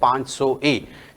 500A,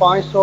500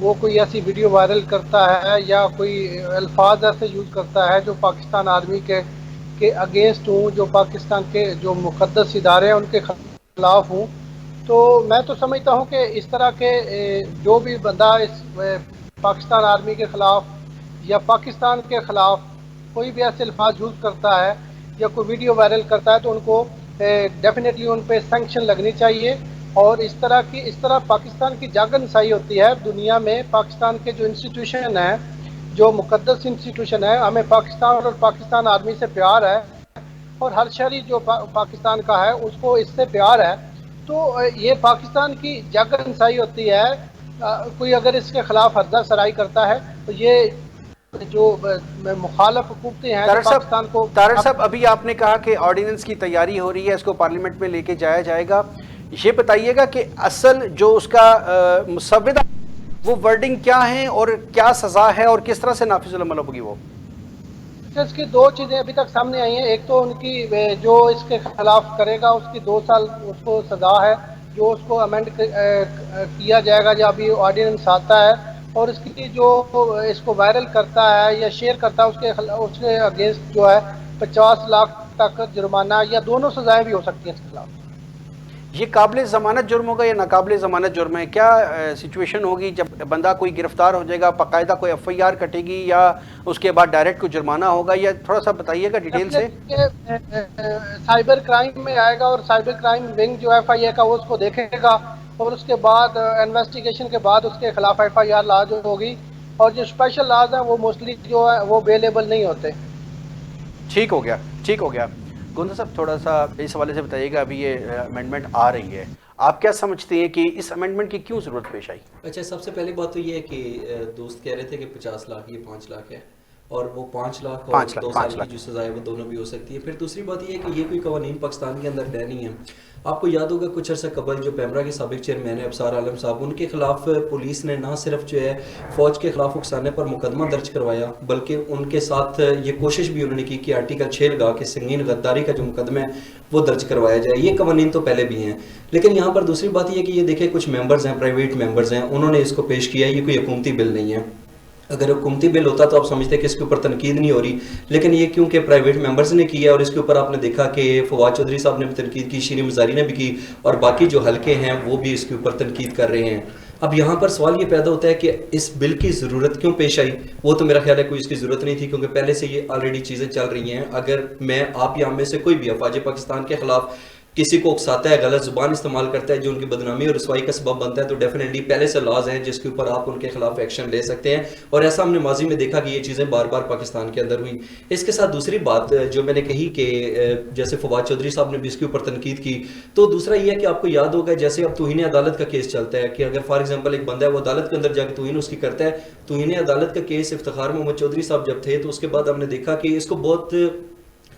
وہ کوئی ایسی ویڈیو وائرل کرتا ہے یا کوئی الفاظ ایسے یوز کرتا ہے جو پاکستان آرمی کے اگینسٹ ہوں، جو پاکستان کے جو مقدس ادارے ہیں ان کے خلاف ہوں، تو میں تو سمجھتا ہوں کہ اس طرح کے جو بھی بندہ اس پاکستان آرمی کے خلاف یا پاکستان کے خلاف کوئی بھی ایسے الفاظ یوز کرتا ہے یا کوئی ویڈیو وائرل کرتا ہے تو ان کو ڈیفینیٹلی ان پہ سینکشن لگنی چاہیے. اور اس طرح پاکستان کی جاگرنسائی ہوتی ہے دنیا میں. پاکستان کے جو انسٹیٹیوشن ہیں، جو مقدس انسٹیٹیوشن ہے، ہمیں پاکستان اور پاکستان آرمی سے پیار ہے اور ہر شہری جو پاکستان کا ہے اس کو اس سے پیار ہے. تو یہ پاکستان کی جاگرنسائی ہوتی ہے. کوئی اگر اس کے خلاف ہرزہ سرائی کرتا ہے تو یہ جو مخالف حکومتیں ہیں جو پاکستان کو. طاہر صاحب، ابھی آپ نے کہا کہ آرڈیننس کی تیاری ہو رہی ہے، اس کو پارلیمنٹ میں لے کے جایا جائے گا. یہ بتائیے گا کہ اصل جو اس کا مسودہ وہ ورڈنگ کیا ہے اور کیا سزا ہے اور کس طرح سے نافذ العمل ہوگی وہ؟ اس کی دو چیزیں ابھی تک سامنے آئی ہیں. ایک تو ان کی جو اس کے خلاف کرے گا اس کی 2 سال اس کو سزا ہے، جو اس کو امینڈ کیا جائے گا جب ابھی آرڈیننس آتا ہے. اور اس کی جو اس کو وائرل کرتا ہے یا شیئر کرتا ہے اس کے اگینسٹ جو ہے 50 لاکھ تک جرمانہ یا دونوں سزائیں بھی ہو سکتی ہیں اس کے خلاف. یہ قابل ضمانت جرم ہوگا یا ناقابل ضمانت جرم ہے؟ کیا سچویشن ہوگی جب بندہ کوئی گرفتار ہو جائے گا؟ باقاعدہ کوئی FIR کٹے گی یا اس کے بعد ڈائریکٹ کوئی جرمانہ ہوگا؟ یا تھوڑا سا بتائیے گا ڈیٹیل سے. سائبر کرائم میں آئے گا اور سائبر کرائم ونگ جو FIA کا وہ اس کو دیکھے گا اور اس کے بعد انویسٹیگیشن کے بعد اس کے خلاف FIR لاج ہوگی. اور جو اسپیشل لاز ہیں وہ موسٹلی جو ہے وہ اویلیبل نہیں ہوتے. ٹھیک ہو گیا. گوندہ صاحب، تھوڑا سا اس حوالے سے بتائیے گا، ابھی یہ امینڈمنٹ آ رہی ہے، آپ کیا سمجھتے ہیں کہ اس امینڈمنٹ کی کیوں ضرورت پیش آئی؟ اچھا، سب سے پہلی بات تو یہ ہے کہ دوست کہہ رہے تھے کہ 50 لاکھ، یہ 5 لاکھ ہے، اور وہ 5 لاکھ اور 2 سال کی جو سزا ہے وہ دونوں بھی ہو سکتی ہے. پھر دوسری بات یہ ہے کہ یہ کوئی قوانین پاکستان کے اندر طے نہیں ہے. آپ کو یاد ہوگا کچھ عرصہ قبل جو پیمرا کے سابق چیئرمین ہیں ابصار عالم صاحب، ان کے خلاف پولیس نے نہ صرف جو ہے فوج کے خلاف اکسانے پر مقدمہ درج کروایا، بلکہ ان کے ساتھ یہ کوشش بھی انہوں نے کی کہ آرٹیکل 6 لگا کے سنگین غداری کا جو مقدمہ ہے وہ درج کروایا جائے. یہ قوانین تو پہلے بھی ہیں، لیکن یہاں پر دوسری بات یہ ہے کہ یہ دیکھیں کچھ ممبرز ہیں، پرائیویٹ ممبرز ہیں، انہوں نے اس کو پیش کیا. یہ کوئی حکومتی بل نہیں ہے. اگر حکومتی بل ہوتا تو آپ سمجھتے کہ اس کے اوپر تنقید نہیں ہو رہی، لیکن یہ کیونکہ پرائیویٹ ممبرز نے کیا اور اس کے اوپر آپ نے دیکھا کہ فواد چودھری صاحب نے بھی تنقید کی، شیریں مزاری نے بھی کی، اور باقی جو حلقے ہیں وہ بھی اس کے اوپر تنقید کر رہے ہیں. اب یہاں پر سوال یہ پیدا ہوتا ہے کہ اس بل کی ضرورت کیوں پیش آئی؟ وہ تو میرا خیال ہے کوئی اس کی ضرورت نہیں تھی، کیونکہ پہلے سے یہ آلریڈی چیزیں چل رہی ہیں. اگر میں آپ یا ہم میں سے کوئی بھی افواج پاکستان کے خلاف کسی کو اکساتا ہے، غلط زبان استعمال کرتا ہے جو ان کی بدنامی اور رسوائی کا سبب بنتا ہے، تو ڈیفینیٹلی پہلے سے لاز ہیں جس کے اوپر آپ ان کے خلاف ایکشن لے سکتے ہیں. اور ایسا ہم نے ماضی میں دیکھا کہ یہ چیزیں بار بار پاکستان کے اندر ہوئی. اس کے ساتھ دوسری بات جو میں نے کہی کہ جیسے فواد چودھری صاحب نے بھی اس کے اوپر تنقید کی، تو دوسرا یہ ہے کہ آپ کو یاد ہوگا جیسے اب توہین عدالت کا کیس چلتا ہے کہ اگر فار ایگزامپل ایک بندہ ہے وہ عدالت کے اندر جا کے توہین اس کی کرتا ہے، توہین عدالت کا کیس افتخار محمد چودھری صاحب جب تھے تو اس کے بعد ہم نے دیکھا کہ اس کو بہت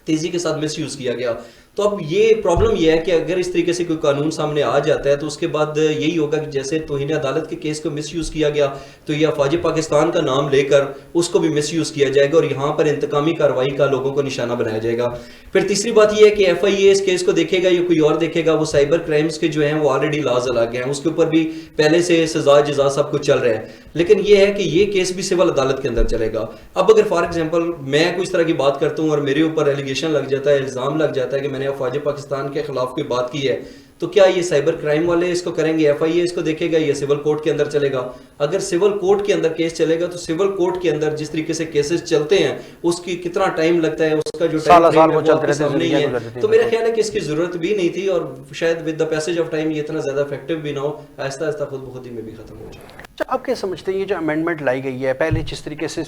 تیزی کے ساتھ مس یوز کیا گیا. تو اب یہ پرابلم یہ ہے کہ اگر اس طریقے سے کوئی قانون سامنے آ جاتا ہے تو اس کے بعد یہی ہوگا کہ جیسے توہین عدالت کے کیس کو مس یوز کیا گیا تو یہ افواج پاکستان کا نام لے کر اس کو بھی مس یوز کیا جائے گا اور یہاں پر انتقامی کارروائی کا لوگوں کو نشانہ بنایا جائے گا. پھر تیسری بات یہ ہے کہ FIA اس کیس کو دیکھے گا یا کوئی اور دیکھے گا، وہ سائبر کرائمز کے جو ہیں وہ آلریڈی لاز الگ ہیں، اس کے اوپر بھی پہلے سے سزا جزا سب کچھ چل رہا ہے. لیکن یہ ہے کہ یہ کیس بھی سول عدالت کے اندر چلے گا. اب اگر فار ایگزامپل میں کوئی اس طرح کی بات کرتا ہوں اور میرے اوپر ایلیگیشن لگ جاتا ہے، الزام لگ جاتا ہے کہ میں نے افواج پاکستان کے خلاف کوئی بات کی ہے، تو کیا یہ سائبر کرائم والے اس کو کریں گے، FIA اس کو دیکھے گا یا سول کورٹ کے اندر چلے گا؟ اگر سول کورٹ کے اندر کیس چلے گا تو سول کورٹ کے اندر جس طریقے سے کیسز چلتے ہیں اس کی کتنا ٹائم لگتا ہے، اس کا جو ٹائم فریم ہے وہ آپ کے سامنے ہی ہے. تو میرا خیال ہے کہ اس کی ضرورت بھی نہیں تھی اور شاید with the passage of time یہ اتنا زیادہ افیکٹو بھی نہ ہو، آہستہ آہستہ خود بخود ہی میں بھی ختم ہو جائے. آپ کیا سمجھتے ہیں یہ جو امینڈمنٹ لائی گئی ہے، پہلے جس طریقے سے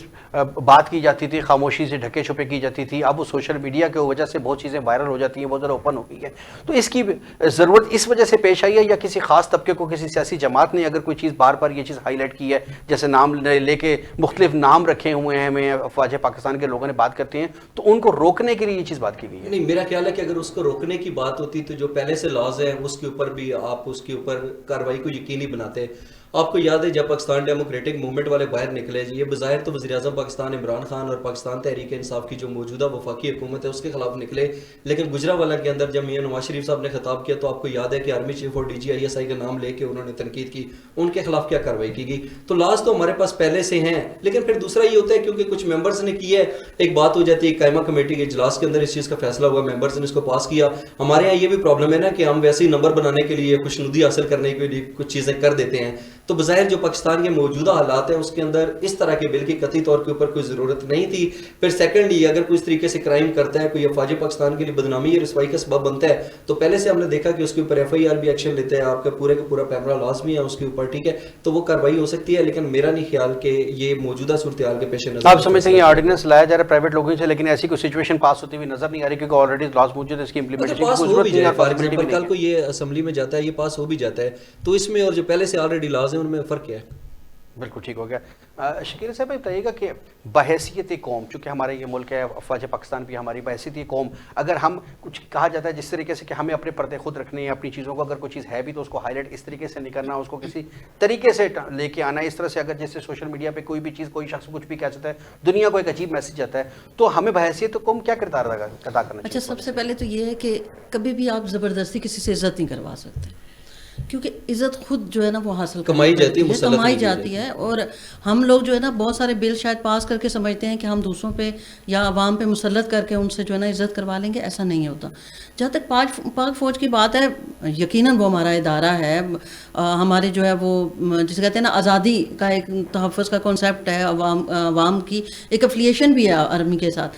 بات کی جاتی تھی خاموشی سے ڈھکے چھپے کی جاتی تھی، اب وہ سوشل میڈیا کی وجہ سے بہت چیزیں وائرل ہو جاتی ہیں، بہت زیادہ اوپن ہو گئی ہے، تو اس کی ضرورت اس وجہ سے پیش آئی ہے یا کسی خاص طبقے کو، کسی سیاسی جماعت نے اگر کوئی چیز بار بار یہ چیز ہائی لائٹ کی ہے، جیسے نام لے کے مختلف نام رکھے ہوئے ہیں ہمیں افواج پاکستان کے لوگوں نے بات کرتے ہیں، تو ان کو روکنے کے لیے یہ چیز بات کی گئی ہے؟ نہیں، میرا خیال ہے کہ اگر اس کو روکنے کی بات ہوتی تو جو پہلے سے لاز ہیں اس کے اوپر بھی آپ اس کے اوپر کارروائی کو یقینی بناتے. آپ کو یاد ہے جب پاکستان ڈیموکریٹک موومنٹ والے باہر نکلے جی، یہ بظاہر تو وزیر اعظم پاکستان عمران خان اور پاکستان تحریک انصاف کی جو موجودہ وفاقی حکومت ہے اس کے خلاف نکلے، لیکن گجرانوالہ کے اندر جب میاں نواز شریف صاحب نے خطاب کیا تو آپ کو یاد ہے کہ آرمی چیف اور ڈی جی ISI کا نام لے کے انہوں نے تنقید کی، ان کے خلاف کیا کارروائی کی گئی. تو لاز تو ہمارے پاس پہلے سے ہیں، لیکن پھر دوسرا یہ ہوتا ہے کیونکہ کچھ ممبرز نے کی ہے، ایک بات ہو جاتی ہے قائمہ کمیٹی کے اجلاس کے اندر اس چیز کا فیصلہ ہوا، ممبرز نے اس کو پاس کیا. ہمارے یہاں یہ بھی پرابلم ہے نا کہ ہم ویسے ہی نمبر بنانے کے لیے خوشنودی حاصل کرنے کے لیے کچھ چیزیں کر دیتے ہیں. تو بظاہر جو پاکستان کے موجودہ حالات ہیں اس کے اندر اس طرح کے بل کی قطعی طور کے اوپر کوئی ضرورت نہیں تھی. پھر سیکنڈلی اگر کوئی اس طریقے سے کرائم کرتا ہے، کوئی افواج پاکستان کے لیے بدنامی یا رسوائی کا سبب بنتا ہے، تو پہلے سے ہم نے دیکھا کہ اس کے اوپر FIR بھی ایکشن لیتے ہیں، آپ کا پورے کا پورا پیمرا لازمی ہے اس کے اوپر، ٹھیک ہے، تو وہ کارروائی ہو سکتی ہے. لیکن میرا نہیں خیال کہ یہ موجودہ صورتحال کے پیش نظر آپ سمجھتے ہیں یہ آرڈیننس لایا جا رہا ہے پرائیویٹ لوگوں سے، لیکن ایسی کوئی سچویشن پاس ہوتی ہوئی نظر نہیں آ رہی کیونکہ آلریڈی لاز موجود ہے، اس کی امپلیمنٹیشن کی کوئی ضرورت نہیں ہے. فار ایگزامپل کل کو یہ اسمبلی میں جاتا ہے، یہ پاس ہو بھی جاتا ہے، تو اس میں اور جو پہلے سے آلریڈی لاز ہیں ان میں فرق کیا ہے؟ بالکل ٹھیک ہو گیا. شکیل صاحب بتائیے گا کہ بحیثیت قوم، چونکہ ہمارے یہ ملک ہے، افواج پاکستان بھی ہماری بحیثیت قوم، اگر ہم کچھ کہا جاتا ہے جس طریقے سے کہ ہمیں اپنے پردے خود رکھنے ہیں، اپنی چیزوں کو اگر کوئی چیز ہے بھی تو اس کو ہائی لائٹ اس طریقے سے نہیں کرنا، اس کو کسی طریقے سے لے کے آنا. اس طرح سے اگر جیسے سوشل میڈیا پہ کوئی بھی چیز کوئی شخص کچھ بھی کہہ سکتا ہے، دنیا کو ایک عجیب میسج آتا ہے، تو ہمیں بحیثیت قوم کیا کردار ادا کرنا چاہیے؟ اچھا، سب سے پہلے تو یہ ہے کہ کبھی بھی آپ زبردستی کسی سے عزت نہیں کروا سکتے، کیونکہ عزت خود جو ہے نا وہ حاصل کمائی جاتی ہے. اور ہم لوگ جو ہے نا بہت سارے بل شاید پاس کر کے سمجھتے ہیں کہ ہم دوسروں پہ یا عوام پہ مسلط کر کے ان سے جو ہے نا عزت کروا لیں گے، ایسا نہیں ہوتا. جہاں تک پاک فوج کی بات ہے، یقیناً وہ ہمارا ادارہ ہے، ہمارے جو ہے وہ جسے کہتے ہیں نا آزادی کا ایک تحفظ کا کانسیپٹ ہے، عوام کی ایک افیلیشن بھی ہے آرمی کے ساتھ.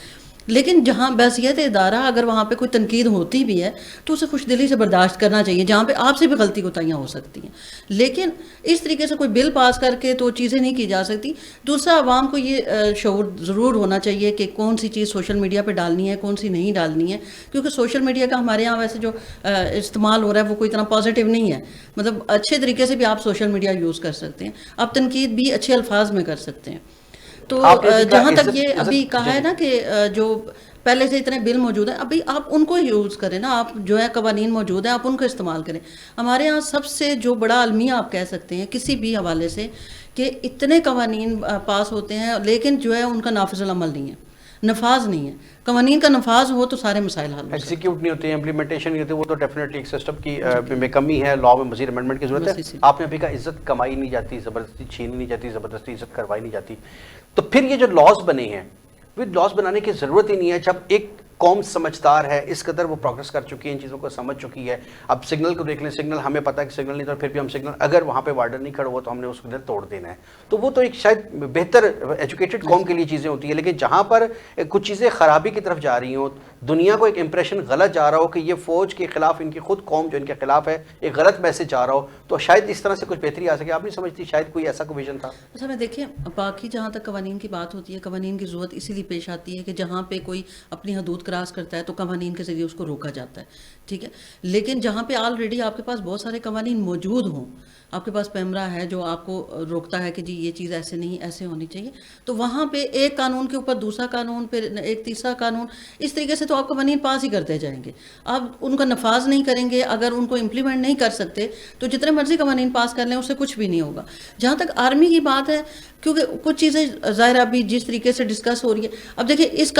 لیکن جہاں بحیثیت ادارہ اگر وہاں پہ کوئی تنقید ہوتی بھی ہے تو اسے خوش دلی سے برداشت کرنا چاہیے، جہاں پہ آپ سے بھی غلطی کوتاہیاں ہو سکتی ہیں، لیکن اس طریقے سے کوئی بل پاس کر کے تو چیزیں نہیں کی جا سکتی. دوسرا، عوام کو یہ شعور ضرور ہونا چاہیے کہ کون سی چیز سوشل میڈیا پہ ڈالنی ہے، کون سی نہیں ڈالنی ہے، کیونکہ سوشل میڈیا کا ہمارے یہاں ویسے جو استعمال ہو رہا ہے وہ کوئی اتنا پازیٹیو نہیں ہے. مطلب اچھے طریقے سے بھی آپ سوشل میڈیا یوز کر سکتے ہیں، آپ تنقید بھی اچھے الفاظ میں کر سکتے ہیں. تو جہاں تک یہ ابھی کہا ہے نا کہ جو پہلے سے اتنے بل موجود ہیں، ابھی آپ ان کو یوز کریں نا، آپ جو ہے قوانین موجود ہیں آپ ان کو استعمال کریں. ہمارے ہاں سب سے جو بڑا المیہ آپ کہہ سکتے ہیں کسی بھی حوالے سے کہ اتنے قوانین پاس ہوتے ہیں لیکن جو ہے ان کا نافذ العمل نہیں ہے، نفاذ نہیں ہے. قوانین کا نفاذ ہو تو سارے مسائل حل ہو. ایگزیکیوٹ نہیں ہوتے ہیں، امپلیمنٹیشن نہیں ہوتی، وہ تو ڈیفینیٹلی ایک سسٹم کی میں کمی ہے، لا میں مزید امینڈمنٹ کی ضرورت ہے. آپ نے ابھی کہا عزت کمائی نہیں جاتی، زبردستی چھینی نہیں جاتی، زبردستی عزت کروائی نہیں جاتی. تو پھر یہ جو لاز بنے ہیں، وہ لاز بنانے کی ضرورت ہی نہیں ہے جب ایک قوم سمجھدار ہے، اس قدر وہ پروگرس کر چکی ہے، ان چیزوں کو سمجھ چکی ہے. اب سگنل کو دیکھ لیں، سگنل ہمیں پتہ ہے کہ سگنل نہیں تھا، پھر بھی ہم سگنل اگر وہاں پہ وارڈر نہیں کھڑا ہوا تو ہم نے اس کو دل توڑ دینا ہے. تو وہ تو ایک شاید بہتر ایجوکیٹڈ قوم کے لیے چیزیں ہوتی ہیں، لیکن جہاں پر کچھ چیزیں خرابی کی طرف جا رہی ہوں، دنیا کو ایک امپریشن غلط جا رہا ہو کہ یہ فوج کے خلاف ان کی خود قوم جو ان کے خلاف ہے، ایک غلط میسج جا رہا ہو، تو شاید اس طرح سے کچھ بہتری آ سکے. آپ نہیں سمجھتی شاید کوئی ایسا کوئی ویژن تھا؟ اچھا، میں دیکھیں باقی جہاں تک قوانین کی بات ہوتی ہے، قوانین کی ضرورت اسی لیے پیش آتی ہے کہ جہاں پہ کوئی اپنی حدود کراس کرتا ہے تو قوانین کے ذریعے اس کو روکا جاتا ہے، ٹھیک ہے. لیکن جہاں پہ آلریڈی آپ کے پاس بہت سارے قوانین موجود ہوں، آپ کے پاس پیمرا ہے جو آپ کو روکتا ہے کہ جی یہ چیز ایسے نہیں ایسے ہونی چاہیے، تو وہاں پہ ایک قانون کے اوپر دوسرا قانون، پھر ایک تیسرا قانون، اس طریقے سے تو آپ قوانین پاس ہی کرتے جائیں گے. آپ ان کا نفاذ نہیں کریں گے، اگر ان کو امپلیمنٹ نہیں کر سکتے تو جتنے مرضی قوانین پاس کر لیں اس سے کچھ بھی نہیں ہوگا. جہاں تک آرمی کی بات ہے، کیونکہ کچھ چیزیں ظاہر ابھی جس طریقے سے ڈسکس ہو رہی ہے، اب دیکھیں اس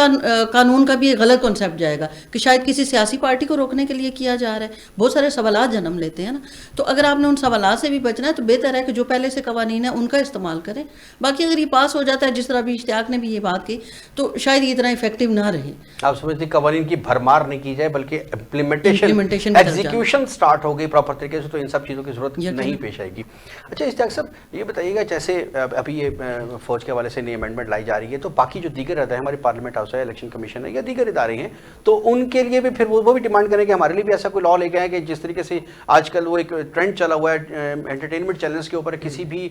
قانون کا بھی ایک غلط کنسیپٹ جائے گا کہ شاید کسی سیاسی پارٹی کو روکنے کے لیے کیا جا رہا ہے. بہت سارے سوالات جنم لیتے ہیں نا، تو اگر آپ نے ان سوالات سے بھی بچنا ہے تو بہتر ہے کہ جو پہلے سے قوانین ہیں ان کا استعمال کریں. باقی اگر یہ پاس ہو جاتا ہے جس طرح ابھی اشتیاق نے بھی یہ بات کی، تو شاید یہ اتنا افیکٹو نہ رہے. آپ سمجھتے ہیں قوانین کی بھرمار نہیں کی جائے بلکہ امپلیمنٹیشن ایگزیکیوشن سٹارٹ ہو گئی پراپر طریقے سے، تو ان سب چیزوں کی ضرورت نہیں پیش آئے گی. اچھا اشتیاق صاحب یہ بتائیے گا، جیسے ابھی یہ فوج کے حوالے سے نئی امینڈمنٹ لائی جا رہی ہے، تو باقی جو دیگر ادارے ہماری پارلیمنٹ ہاؤس ہے، الیکشن کمیشن ہے یا دیگر ادارے ہیں، تو ان کے لیے بھی پھر وہ بھی ڈیمانڈ کریں کہ ہمارے لیے بھی ایسا کوئی لا لے کے آئے کہ جس طریقے سے آج کل وہ ایک ٹرینڈ چلا ہوا ہے انٹرٹینمنٹ چینلز کے اوپر، کسی بھی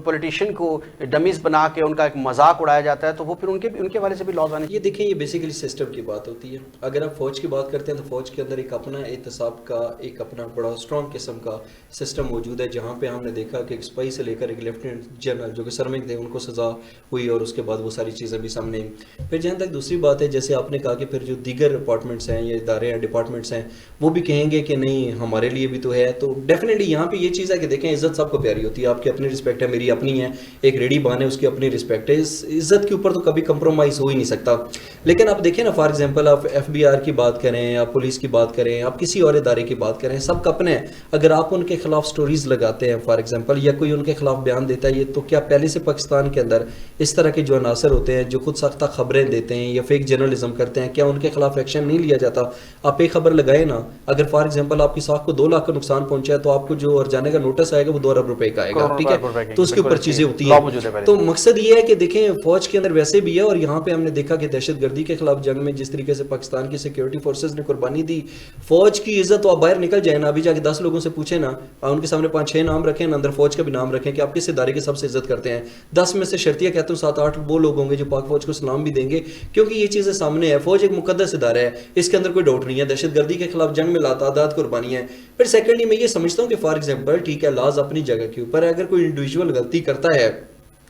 پولیٹیشین کو ڈمیز بنا کے ان کا ایک مذاق اڑایا جاتا ہے، تو وہ پھر ان کے حوالے سے بھی لاز آنے. یہ دیکھیں یہ بیسیکلی سسٹم کی بات ہوتی ہے. اگر آپ فوج کی بات کرتے ہیں تو فوج کے اندر ایک اپنا احتساب کا ایک اپنا بڑا اسٹرانگ قسم کا سسٹم موجود ہے، جہاں پہ ہم نے دیکھا کہ ایک سپاہی سے لے کر ایک لیفٹیننٹ جنرل جو کہ سرمنگ تھے ان کو سزا ہوئی اور اس کے بعد وہ ساری چیزیں بھی سامنے آئیں. پھر جہاں تک دوسری بات ہے، جیسے آپ نے کہا کہ پھر جو دیگر ڈپارٹمنٹس ہیں یا ادارے ہیں ڈپارٹمنٹس ہیں وہ بھی کہیں گے کہ نہیں ہمارے لیے بھی تو ہے، تو ڈیفینیٹلی یہاں پہ یہ چیز ہے کہ دیکھیں عزت سب کو پیاری ہوتی ہے, آپ کی اپنی رسپیکٹ ہے, میری اپنی ہے, ایک ریڈی بان ہے اس کی اپنی رسپیکٹ ہے, اس عزت کے اوپر تو کبھی کمپرومائز ہو ہی نہیں سکتا. لیکن آپ دیکھیں نا فار ایگزامپل آپ FBR کی بات کریں, آپ پولیس کی بات کریں, آپ کسی اور ادارے کی بات کریں, سب کا اپنے ہیں. اگر آپ ان کے خلاف سٹوریز لگاتے ہیں فار ایگزامپل, یا کوئی ان کے خلاف بیان دیتا ہے, یہ تو کیا پہلے سے پاکستان کے اندر اس طرح کے جو عناصر ہوتے ہیں جو خود ساختہ خبریں دیتے ہیں یا فیک جرنلزم کرتے ہیں, کیا ان کے خلاف ایکشن نہیں لیا جاتا؟ آپ ایک خبر لگائیں نا, اگر فار ایگزامپل آپ کی ساکھ کو 2 لاکھ کا نقصان پہنچا ہے تو آپ کو جو اور جانے کا نوٹس آئے گا وہ 2 ارب روپے کا آئے گا, ٹھیک ہے, تو اس کے اوپر چیزیں ہوتی ہیں. تو مقصد یہ ہے کہ دیکھیں فوج کے اندر ویسے بھی ہے, اور یہاں پہ ہم نے دیکھا کہ دہشت گردی کے خلاف جنگ میں جس طریقے سے پاکستان کی سیکیورٹی فورسز نے قربانی دی, فوج کی عزت تو آپ باہر نکل جائیں نا, ابھی جا کے 10 لوگوں سے پوچھیں نا, ان کے سامنے 5-6 نام رکھیں نا, اندر فوج کا بھی نام رکھیں کہ آپ کس ادارے کی سب سے عزت کرتے ہیں, 10 میں سے شرطیہ کہتے ہیں 7-8 وہ لوگ ہوں گے جو پاک فوج کو سلام بھی دیں گے, کیونکہ یہ چیزیں سامنے ہے. فوج ایک مقدس ادارہ ہے, اس کے اندر کوئی ڈاؤٹ نہیں ہے, دہشت گردی کے خلاف جنگ میں لاتعداد قربانی ہے. پھر سیکنڈلی میں یہ سمجھتا ہوں کہ فار ایگزامپل ٹھیک ہے لاز اپنی جگہ کے اوپر ہے, اگر کوئی انڈیویجول غلطی کرتا ہے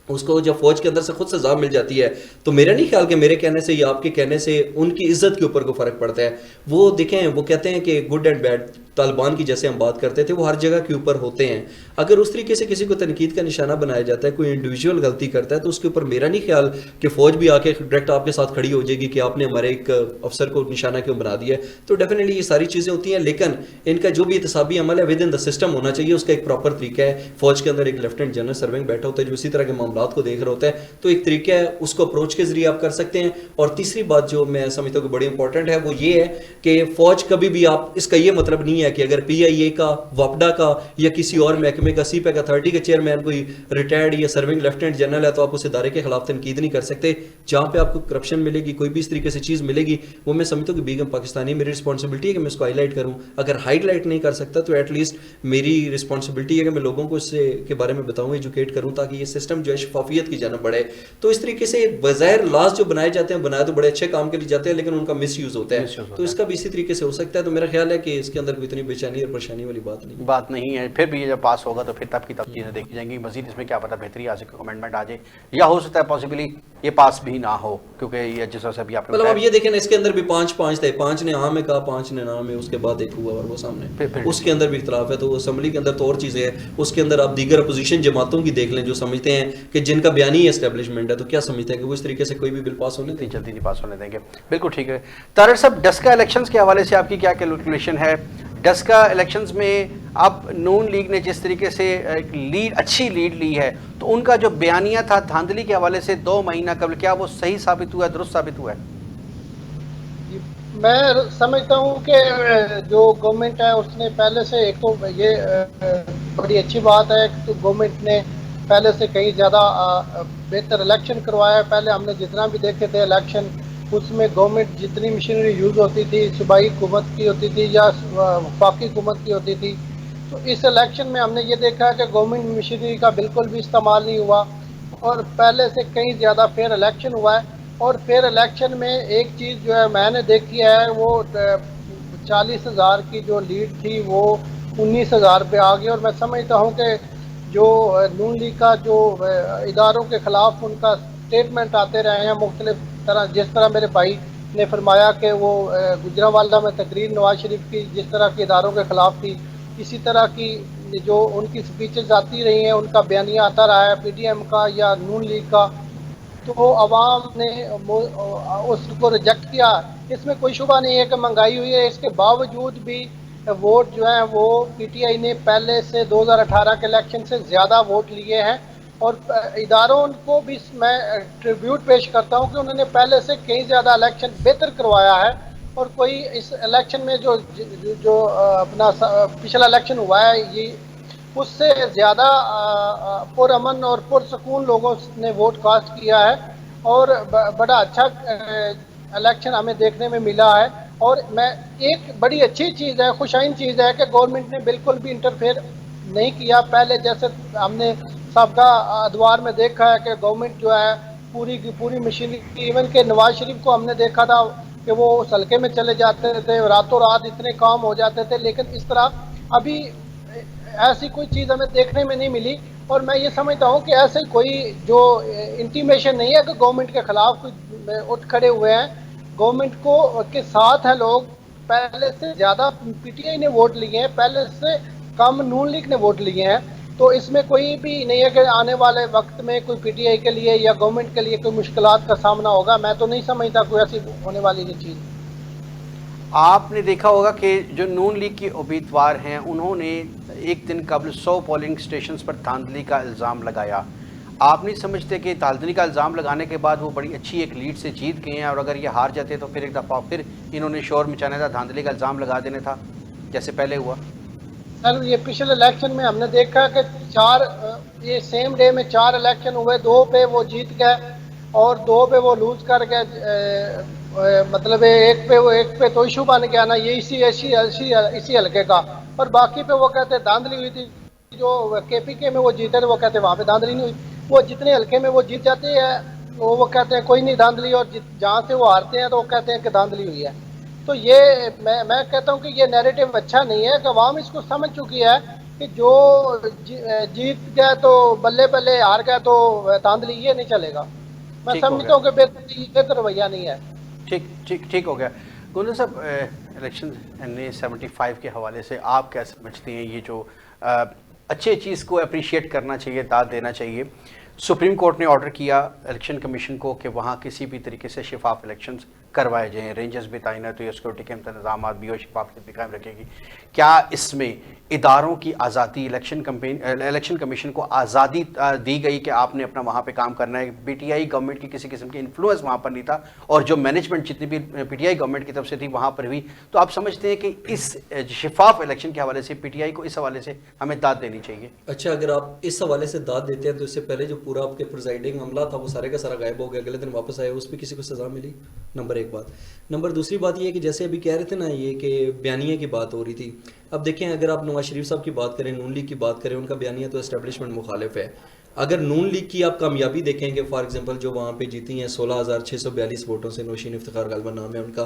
اس کو جب فوج کے اندر سے خود سزا مل جاتی ہے تو میرا نہیں خیال کہ میرے کہنے سے یا آپ کے کہنے سے ان کی عزت کے اوپر کو فرق پڑتا ہے. وہ دیکھیں وہ کہتے ہیں کہ گڈ اینڈ بیڈ, طالبان کی جیسے ہم بات کرتے تھے, وہ ہر جگہ کے اوپر ہوتے ہیں. اگر اس طریقے سے کسی کو تنقید کا نشانہ بنایا جاتا ہے, کوئی انڈیویجول غلطی کرتا ہے, تو اس کے اوپر میرا نہیں خیال کہ فوج بھی آ کے ڈائریکٹ آپ کے ساتھ کھڑی ہو جائے گی کہ آپ نے ہمارے ایک افسر کو نشانہ کیوں بنا دیا ہے. تو ڈیفینیٹلی یہ ساری چیزیں ہوتی ہیں, لیکن ان کا جو بھی احتسابی عمل ہے ود ان دا سسٹم ہونا چاہیے, اس کا ایک پراپر طریقہ ہے. فوج کے اندر ایک لیفٹیننٹ جنرل سرونگ بیٹھا ہوتا ہے جو اسی طرح کے معاملات کو دیکھ رہا ہوتا ہے, تو ایک طریقہ ہے, اس کو اپروچ کے ذریعے آپ کر سکتے ہیں. اور تیسری بات جو میں سمجھتا ہوں کہ بڑی امپورٹنٹ ہے وہ یہ ہے کہ فوج کبھی بھی آپ, اس کا یہ مطلب نہیں ہے کہ اگر PIA کا, وپڈا کا یا کسی اور محکمے کا, سی پیک اتھارٹی کا چیئرمین کوئی ریٹائرڈ یا سرونگ لیفٹیننٹ جنرل ہے تو آپ اس ادارے کے خلاف تنقید نہیں کر سکتے. جہاں پہ آپ کو کرپشن ملے گی, کوئی بھی اس طریقے سے چیز ملے گی, وہ میں سمجھتا ہوں کہ بیگم پاکستانی میری رسپانسبلٹی ہے کہ میں اس کو ہائی لائٹ کروں. اگر ہائی لائٹ نہیں کر سکتا تو ایٹ لیسٹ میری رسپانسبلٹی ہے کہ میں لوگوں کو اس کے بارے میں بتاؤں, ایجوکیٹ کروں, تاکہ یہ سسٹم جو ہے شفافیت کی جانب بڑھے. تو اس طریقے سے بظاہر لاز جو بنائے جاتے ہیں, بنائے تو بڑے اچھے کام کے لیے جاتے ہیں, لیکن ان کا مس یوز ہوتا ہے. تو اس کا بھی اسی طریقے سے ہو سکتا ہے. تو میرا خیال ہے کہ اس کے اندر کوئی اتنی بے چینی اور پریشانی والی بات نہیں ہے. پھر بھی یہ جب پاس ہوگا تو پھر تب کی تب چیزیں دیکھی جائیں گی. مزید اس میں کیا پتہ بہتری آ سکے, امینڈمنٹ آ جائے, یا ہو سکتا ہے پاسبلی یہ پاس بھی نہ ہو, کیونکہ یہ جس طرح سے ابھی آپ نے مطلب اب یہ دیکھیں نا, اس کے اندر بھی 5 تھے, 5 نے ہاں میں کہا, 5 نے نہ میں, اس کے بعد ایک ہوا اور وہ سامنے, اس کے اندر بھی اختلاف ہے. تو اسمبلی کے اندر تو اور چیزیں ہیں, اس کے اندر آپ دیگر اپوزیشن جماعتوں کی دیکھ لیں جو سمجھتے ہیں کہ جن کا بیانی اسٹیبلشمنٹ ہے, تو کیا سمجھتے ہیں کہ وہ اس طریقے سے کوئی بھی بل پاس ہونے دیں, جلدی نہیں پاس ہونے دیں گے. بالکل ٹھیک ہے. طاہر صاحب, ڈسکا الیکشنز کے حوالے سے آپ کی کیا کیلکولیشن ہے؟ ڈسکا الیکشنز میں اب نون لیگ نے جس طریقے سے ایک اچھی لیڈ لی ہے, تو ان کا جو بیانیہ تھا دھاندلی کے حوالے سے 2 مہینہ قبل, کیا وہ صحیح ثابت ہوا ہے, درست ثابت ہوا ہے؟ میں سمجھتا ہوں کہ جو گورنمنٹ ہے اس نے پہلے سے, ایک تو یہ بڑی اچھی بات ہے کہ گورنمنٹ نے پہلے سے کہیں زیادہ بہتر الیکشن کروایا ہے. پہلے ہم نے جتنا بھی دیکھے تھے الیکشن, اس میں گورنمنٹ جتنی مشینری یوز ہوتی تھی, صوبائی حکومت کی ہوتی تھی یا وفاقی حکومت کی ہوتی تھی, تو اس الیکشن میں ہم نے یہ دیکھا کہ گورنمنٹ مشینری کا بالکل بھی استعمال نہیں ہوا, اور پہلے سے کہیں زیادہ فیئر الیکشن ہوا ہے. اور فیئر الیکشن میں ایک چیز جو ہے میں نے دیکھی ہے, وہ 40,000 کی جو لیڈ تھی وہ 19,000 پہ آ گئی. اور میں سمجھتا ہوں کہ جو نون لیگ کا جو اداروں کے خلاف ان کا اسٹیٹمنٹ آتے رہے ہیں مختلف طرح, جس طرح میرے بھائی نے فرمایا کہ وہ گجرانوالہ میں تقریر نواز شریف کی جس طرح کے اداروں کے خلاف تھی, اسی طرح کی جو ان کی سپیچز آتی رہی ہیں, ان کا بیانیہ آتا رہا ہے PDM کا یا نون لیگ کا, تو عوام نے اس کو ریجیکٹ کیا. اس میں کوئی شبہ نہیں ہے کہ مہنگائی ہوئی ہے, اس کے باوجود بھی ووٹ جو ہیں وہ PTI نے پہلے سے 2018 کے الیکشن سے زیادہ ووٹ لیے ہیں. اور اداروں کو بھی میں ٹریبیوٹ پیش کرتا ہوں کہ انہوں نے پہلے سے کئی زیادہ الیکشن بہتر کروایا ہے. اور کوئی اس الیکشن میں جو اپنا پچھلا الیکشن ہوا ہے, یہ اس سے زیادہ پرامن اور پرسکون لوگوں نے ووٹ کاسٹ کیا ہے, اور بڑا اچھا الیکشن ہمیں دیکھنے میں ملا ہے. اور میں ایک بڑی اچھی چیز ہے, خوشائن چیز ہے کہ گورنمنٹ نے بالکل بھی انٹرفیئر نہیں کیا. پہلے جیسے ہم نے سابقہ ادوار میں دیکھا ہے کہ گورنمنٹ جو ہے پوری کی پوری مشینری, ایون کہ نواز شریف کو ہم نے دیکھا تھا کہ وہ اس حلقے میں چلے جاتے تھے, راتوں رات اتنے کام ہو جاتے تھے, لیکن اس طرح ابھی ایسی کوئی چیز ہمیں دیکھنے میں نہیں ملی. اور میں یہ سمجھتا ہوں کہ ایسے کوئی جو انٹیمیشن نہیں ہے کہ گورنمنٹ کے خلاف کوئی اٹھ کھڑے ہوئے ہیں. گورنمنٹ کو کے ساتھ ہیں لوگ, پہلے سے زیادہ PTI نے ووٹ لیے ہیں, پہلے سے کم نون لیگ نے ووٹ لیے ہیں، تو اس میں کوئی بھی نہیں ہے کہ آنے والے وقت میں کوئی پی ٹی آئی کے لیے یا گورنمنٹ کے لیے کوئی مشکلات کا سامنا ہوگا. میں تو نہیں سمجھتا کوئی ایسی ہونے والی یہ چیز. آپ نے دیکھا ہوگا کہ جو نون لیگ کی امیدوار ہیں انہوں نے ایک دن قبل 100 پولنگ سٹیشنز پر دھاندلی کا الزام لگایا. آپ نہیں سمجھتے کہ دھاندلی کا الزام لگانے کے بعد وہ بڑی اچھی ایک لیڈ سے جیت گئے ہیں، اور اگر یہ ہار جاتے تو پھر ایک دفعہ پھر انہوں نے شور مچانا تھا، دھاندلی کا الزام لگا دینا تھا جیسے پہلے ہوا؟ سر یہ پچھلے الیکشن میں ہم نے دیکھا کہ یہ سیم ڈے میں 4 الیکشن ہوئے، 2 پہ وہ جیت گئے اور 2 پہ وہ لوز کر گئے. مطلب ایک پہ تو ایشو بن گیا نا یہ اسی حلقے کا، اور باقی پہ وہ کہتے دھاندلی ہوئی تھی. جو کے پی کے میں وہ جیتے تھے وہ کہتے وہاں پہ دھاندلی نہیں ہوئی. وہ جتنے حلقے میں وہ جیت جاتے ہیں وہ کہتے ہیں کوئی نہیں دھاندلی، اور جہاں سے وہ ہارتے ہیں تو وہ کہتے ہیں کہ دھاندلی ہوئی ہے. تو یہ میں کہتا ہوں کہ یہ نیریٹو اچھا نہیں ہے کہ عوام اس کو سمجھ چکی ہے کہ جو جیت گیا تو بلے بلے، ہار گیا تو دھاندلی، یہ نہیں چلے گا. میں سمجھتا ہوں کہ بہتر رویہ نہیں ہے. ٹھیک ہو گیا. گوندل صاحب، الیکشن NA-75 کے حوالے سے آپ کیا سمجھتے ہیں؟ یہ جو اچھے چیز کو اپریشیٹ کرنا چاہیے، داد دینا چاہیے. سپریم کورٹ نے آرڈر کیا الیکشن کمیشن کو کہ وہاں کسی بھی طریقے سے شفاف الیکشنز کروائے جائیں، رینجرز بھی تعینات ہوئی، سیکورٹی کے انتظامات بھی اور شفافیت بھی قائم رکھے گی. کیا اس میں اداروں کی آزادی، الیکشن کمیشن کو آزادی دی گئی کہ آپ نے اپنا وہاں پہ کام کرنا ہے؟ پی ٹی آئی گورنمنٹ کی کسی قسم کی انفلوئنس وہاں پر نہیں تھا، اور جو مینجمنٹ جتنی بھی پی ٹی آئی گورنمنٹ کی طرف سے تھی وہاں پر ہوئی. تو آپ سمجھتے ہیں کہ اس شفاف الیکشن کے حوالے سے پی ٹی آئی کو اس حوالے سے ہمیں داد دینی چاہیے؟ اچھا، اگر آپ اس حوالے سے داد دیتے ہیں تو اس سے پہلے جو پورا آپ کے پریزائڈنگ عملہ تھا وہ سارے کا سارا غائب ہو گیا، اگلے دن واپس آئے، اس پہ کسی کو سزا ملی؟ نمبر 1 بات. نمبر دوسری بات یہ ہے کہ جیسے ابھی کہہ رہے تھے نا یہ کہ بیانیے کی بات ہو رہی تھی. اب دیکھیں، اگر آپ نواز شریف صاحب کی بات کریں، نون لیگ کی بات کریں، ان کا بیانیہ تو اسٹیبلشمنٹ مخالف ہے. اگر نون لیگ کی آپ کامیابی دیکھیں گے، فار ایگزامپل جو وہاں پہ جیتی ہیں 16,642 ووٹوں سے، نوشین افتخار غالباً نام ہے ان کا،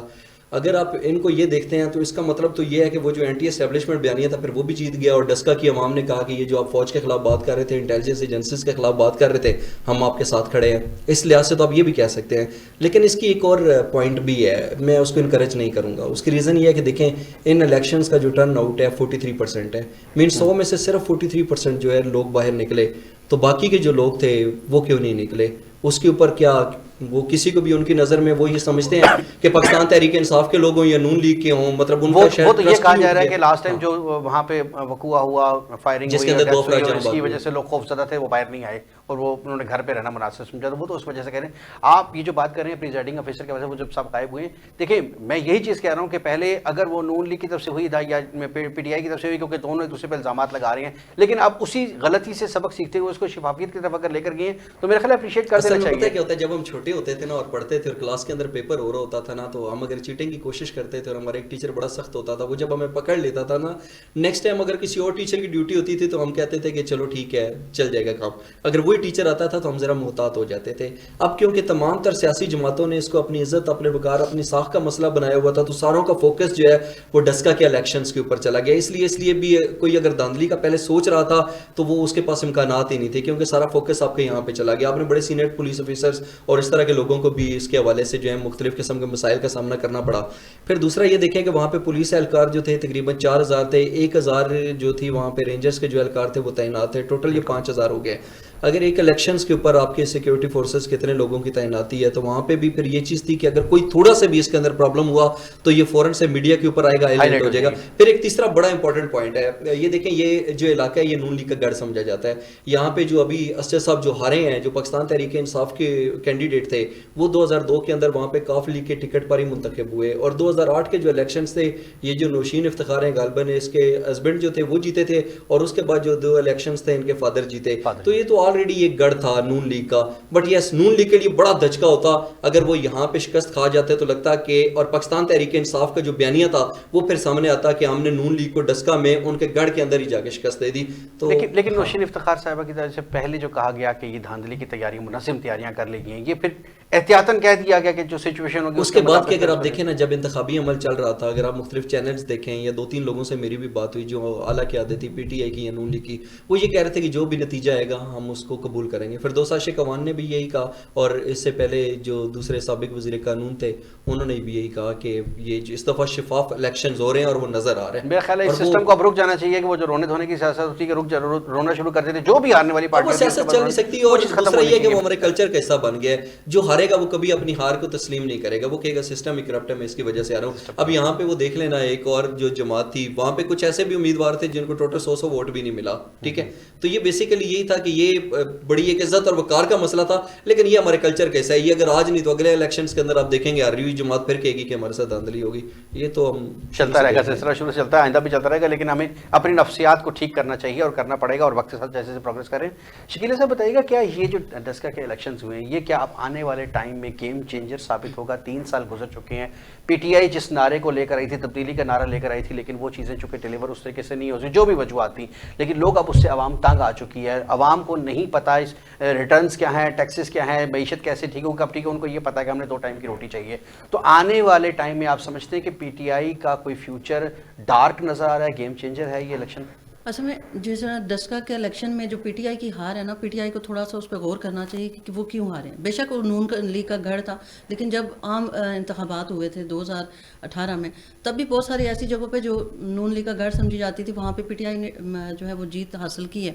اگر آپ ان کو یہ دیکھتے ہیں تو اس کا مطلب تو یہ ہے کہ وہ جو اینٹی اسٹیبلشمنٹ بیانیہ تھا پھر وہ بھی جیت گیا، اور ڈسکا کی عوام نے کہا کہ یہ جو آپ فوج کے خلاف بات کر رہے تھے، انٹیلیجنس ایجنسیز کے خلاف بات کر رہے تھے، ہم آپ کے ساتھ کھڑے ہیں. اس لحاظ سے تو آپ یہ بھی کہہ سکتے ہیں. لیکن اس کی ایک اور پوائنٹ بھی ہے، میں اس کو انکریج نہیں کروں گا. اس کی ریزن یہ ہے کہ دیکھیں ان الیکشنز کا جو ٹرن آؤٹ ہے 43% ہے. مین 100 میں سے صرف 43% جو ہے لوگ باہر نکلے، تو باقی کے جو لوگ تھے وہ کیوں نہیں نکلے؟ اس کے اوپر کیا وہ کسی کو بھی ان کی نظر میں وہ یہ سمجھتے ہیں کہ پاکستان تحریک انصاف کے لوگ ہوں یا نون لیگ کے ہوں، مطلب ان وہ تو یہ کہا جا رہا ہے کہ لاسٹ ٹائم جو وہاں پہ وقوع ہوا، فائرنگ جس کے اندر 2 افراد اس کی وجہ سے لوگ خوف زدہ تھے، وہ باہر نہیں آئے اور وہ انہوں نے گھر پہ رہنا مناسب سمجھا، تو وہ تو اس وجہ سے کہہ رہے ہیں. آپ یہ جو بات کر رہے ہیں پریزائڈنگ آفیسر کی وجہ سے وہ جب سب غائب ہوئے ہیں، دیکھیں میں یہی چیز کہہ رہا ہوں کہ پہلے اگر وہ نون لیگ کی طرف سے ہوئی یا پی ٹی آئی کی طرف سے ہوئی، کیونکہ دونوں ایک دوسرے پہ الزامات لگا رہے ہیں، لیکن اب اسی غلطی سے سبق سیکھتے ہوئے اس کو شفافیت کی طرف اگر لے کر گئے تو میرا خیال اپریشیٹ کر دینا چاہیے. کیا ہوتا ہے جب ہم چھوٹے ہوتے تھے نا اور پڑھتے تھے اور کلاس کے اندر پیپر ہو رہا ہوتا تھا نا، تو ہم اگر چیٹنگ کی کوشش کرتے تھے اور ہمارا ایک ٹیچر بڑا سخت ہوتا تھا، وہ جب ہمیں پکڑ لیتا تھا نا، نیکسٹ ٹائم اگر کسی اور ٹیچر کی ڈیوٹی ہوتی تھی تو ہم کہتے تھے کہ چلو ٹھیک ہے چل جائے گا کام. اگر وہی ٹیچر آتا تھا تو ہم ذرا محتاط ہو جاتے تھے. اب کیونکہ تمام تر سیاسی جماعتوں نے اس کو اپنی عزت، اپنے وقار، اپنی ساکھ کا مسئلہ بنایا ہوا تھا، تو ساروں کا فوکس جو ہے وہ ڈسکا کے الیکشنز کے اوپر چلا گیا. اس لیے بھی کوئی اگر دھاندلی کا پہلے سوچ رہا تھا تو وہ اس کے پاس امکانات ہی نہیں تھے، کیونکہ سارا فوکس آپ کے یہاں پہ چلا گیا. آپ نے بڑے سینئر پولیس آفیسرز اور اس طرح کے لوگوں کو بھی اس کے حوالے سے جو ہے مختلف قسم کے مسائل کا سامنا کرنا پڑا. پھر دوسرا یہ دیکھیں کہ وہاں پہ پولیس اہلکار جو تھے تقریباً 4,000 تھے، 1,000 جو تھی وہاں پہ رینجرز کے جو اہلکار تھے وہ تعینات تھے، ٹوٹل یہ 5,000 ہو گئے. اگر ایک الیکشنز کے اوپر آپ کے سیکیورٹی فورسز کتنے لوگوں کی تعیناتی ہے، تو وہاں پہ بھی پھر یہ چیز تھی کہ اگر کوئی تھوڑا سا بھی اس کے اندر پرابلم ہوا تو یہ فوراً سے میڈیا کے اوپر آئے گا، ہائلائٹ ہو جائے گا. پھر ایک تیسرا بڑا امپورٹنٹ پوائنٹ ہے، یہ دیکھیں یہ جو علاقہ ہے یہ نون لیگ کا گڑھ سمجھا جاتا ہے. یہاں پہ جو ابھی اسد صاحب جو ہارے ہیں، جو پاکستان تحریک انصاف کے کینڈیڈیٹ تھے، وہ 2002 کے اندر وہاں پہ کاف لیگ کے ٹکٹ پر ہی منتخب ہوئے، اور 2008 کے جو الیکشنز تھے یہ جو نوشین افتخار ہیں غالباً اس کے ہسبینڈ جو تھے وہ جیتے تھے، اور اس کے بعد جو 2 الیکشنز تھے ان کے فادر جیتے. تو یہ تو آلریڈی ایک گڑھ تھا نون لیگ کا. بٹ یس، نون لیگ کے لیے بڑا دھچکا ہوتا اگر وہ یہاں پہ شکست کھا جاتے تو لگتا کہ، اور پاکستان تحریک انصاف کا جو بیانیہ تھا وہ پھر سامنے آتا کہ ہم نے نون لیگ کو ڈسکا میں ان کے گڑھ کے اندر ہی جا کے شکست دے دی. تو لیکن نوشین افتخار صاحبہ کی طرف سے پہلے جو کہا گیا کہ یہ دھاندلی کی تیاری، منظم تیاریاں کر لی گئی ہیں، یہ پھر احتیاطاً کہہ دیا گیا کہ جو سچویشن ہوگی اس کے بعد کہ اگر آپ دیکھیں نا جب انتخابی عمل چل رہا تھا, اگر آپ مختلف چینلز دیکھیں یا 2-3 لوگوں سے میری بھی بات ہوئی جو اعلیٰ قیادت تھی پی ٹی آئی کی یا نون لیگ کی, وہ یہ کہہ رہے تھے کہ جو بھی نتیجہ آئے گا ہم اس کو قبول کریں گے. فردوس عاشق اعوان نے بھی یہی کہا, اور اس سے پہلے جو دوسرے سابق وزیر قانون تھے انہوں نے بھی یہی کہا کہ یہ جو اس دفعہ شفاف الیکشنز ہو رہے ہیں اور وہ نظر آ رہے ہیں. میرا خیال ہے اس سسٹم کو اب رک جانا چاہیے کہ وہ جو رونے دھونے کی سیاست ہوتی ہے کہ رونا شروع کر دیتے, جو بھی ہارنے والی پارٹی سیاست چل نہیں سکتی. اور دوسرا یہ ہے کہ وہ ہمارے کلچر کا حصہ بن گیا ہے, جو ہارے گا وہ کبھی اپنی ہار کو تسلیم نہیں کرے گا, وہ کہے گا سسٹم ہی کرپٹ ہے, میں اس کی وجہ سے آ رہا ہوں. اب یہاں پہ وہ دیکھ لینا, ایک اور جو جماعت تھی وہاں پہ کچھ ایسے بھی امیدوار تھے جن کو ٹوٹل 100 ووٹ بھی نہیں ملا, ٹھیک ہے. تو یہ بیسیکلی یہی تھا کہ یہ بڑی ایک عزت اور وقار کا مسئلہ تھا, لیکن یہ ہمارے کلچر کا حصہ ہے. یہ اگر آج نہیں تو اگلے الیکشنز کے اندر آپ دیکھیں گے ہاری ہوئی جماعت پھر کہے گی کہ ہمارے ساتھ دھاندلی ہوگی. یہ تو ہم چلتا رہے گا, سلسلہ شروع سے چلتا ہے, آئندہ بھی چلتا رہے گا, لیکن ہمیں اپنی نفسیات کو ٹھیک کرنا چاہیے اور کرنا پڑے گا, اور وقت کے ساتھ جیسے پروگریس کریں. شکیل صاحب بتائیے گا, کیا یہ جو ڈسکا کے الیکشنز ہوئے ہیں یہ کیا اب آنے والے ٹائم میں گیم چینجر ثابت ہوگا؟ 3 سال گزر چکے ہیں, پی ٹی آئی جس نعرے کو لے کر آئی تھی, تبدیلی کا نعرہ لے کر آئی تھی, لیکن وہ چیزیں چونکہ ڈیلیور اس طریقے سے نہیں ہوتی جو بھی وجوہات تھیں, لیکن لوگ اب اس سے عوام تنگ آ چکی ہے. عوام کو نہیں پتہ اس ریٹرنز کیا ہیں, ٹیکسز کیا ہیں, معیشت کیسے ٹھیک ہوگا, کب ٹھیک ہے. ان کو یہ پتہ ہے کہ ہم نے 2 ٹائم کی روٹی چاہیے. تو آنے والے ٹائم میں آپ سمجھتے ہیں کہ پی ٹی آئی کا کوئی فیوچر ڈارک نظر آ رہا ہے, گیم چینجر ہے یہ الیکشن؟ اصل میں جس طرح ڈسکا کے الیکشن میں جو پی ٹی آئی کی ہار ہے نا, پی ٹی آئی کو تھوڑا سا اس پہ غور کرنا چاہیے کہ وہ کیوں ہارے ہیں. بے شک وہ نون لیگ کا گڑھ تھا, لیکن جب عام انتخابات ہوئے تھے 2018 میں, تب بھی بہت ساری ایسی جگہوں پہ جو نون لیگ کا گڑھ سمجھی جاتی تھی وہاں پہ پی ٹی آئی نے جو ہے وہ جیت حاصل کی ہے.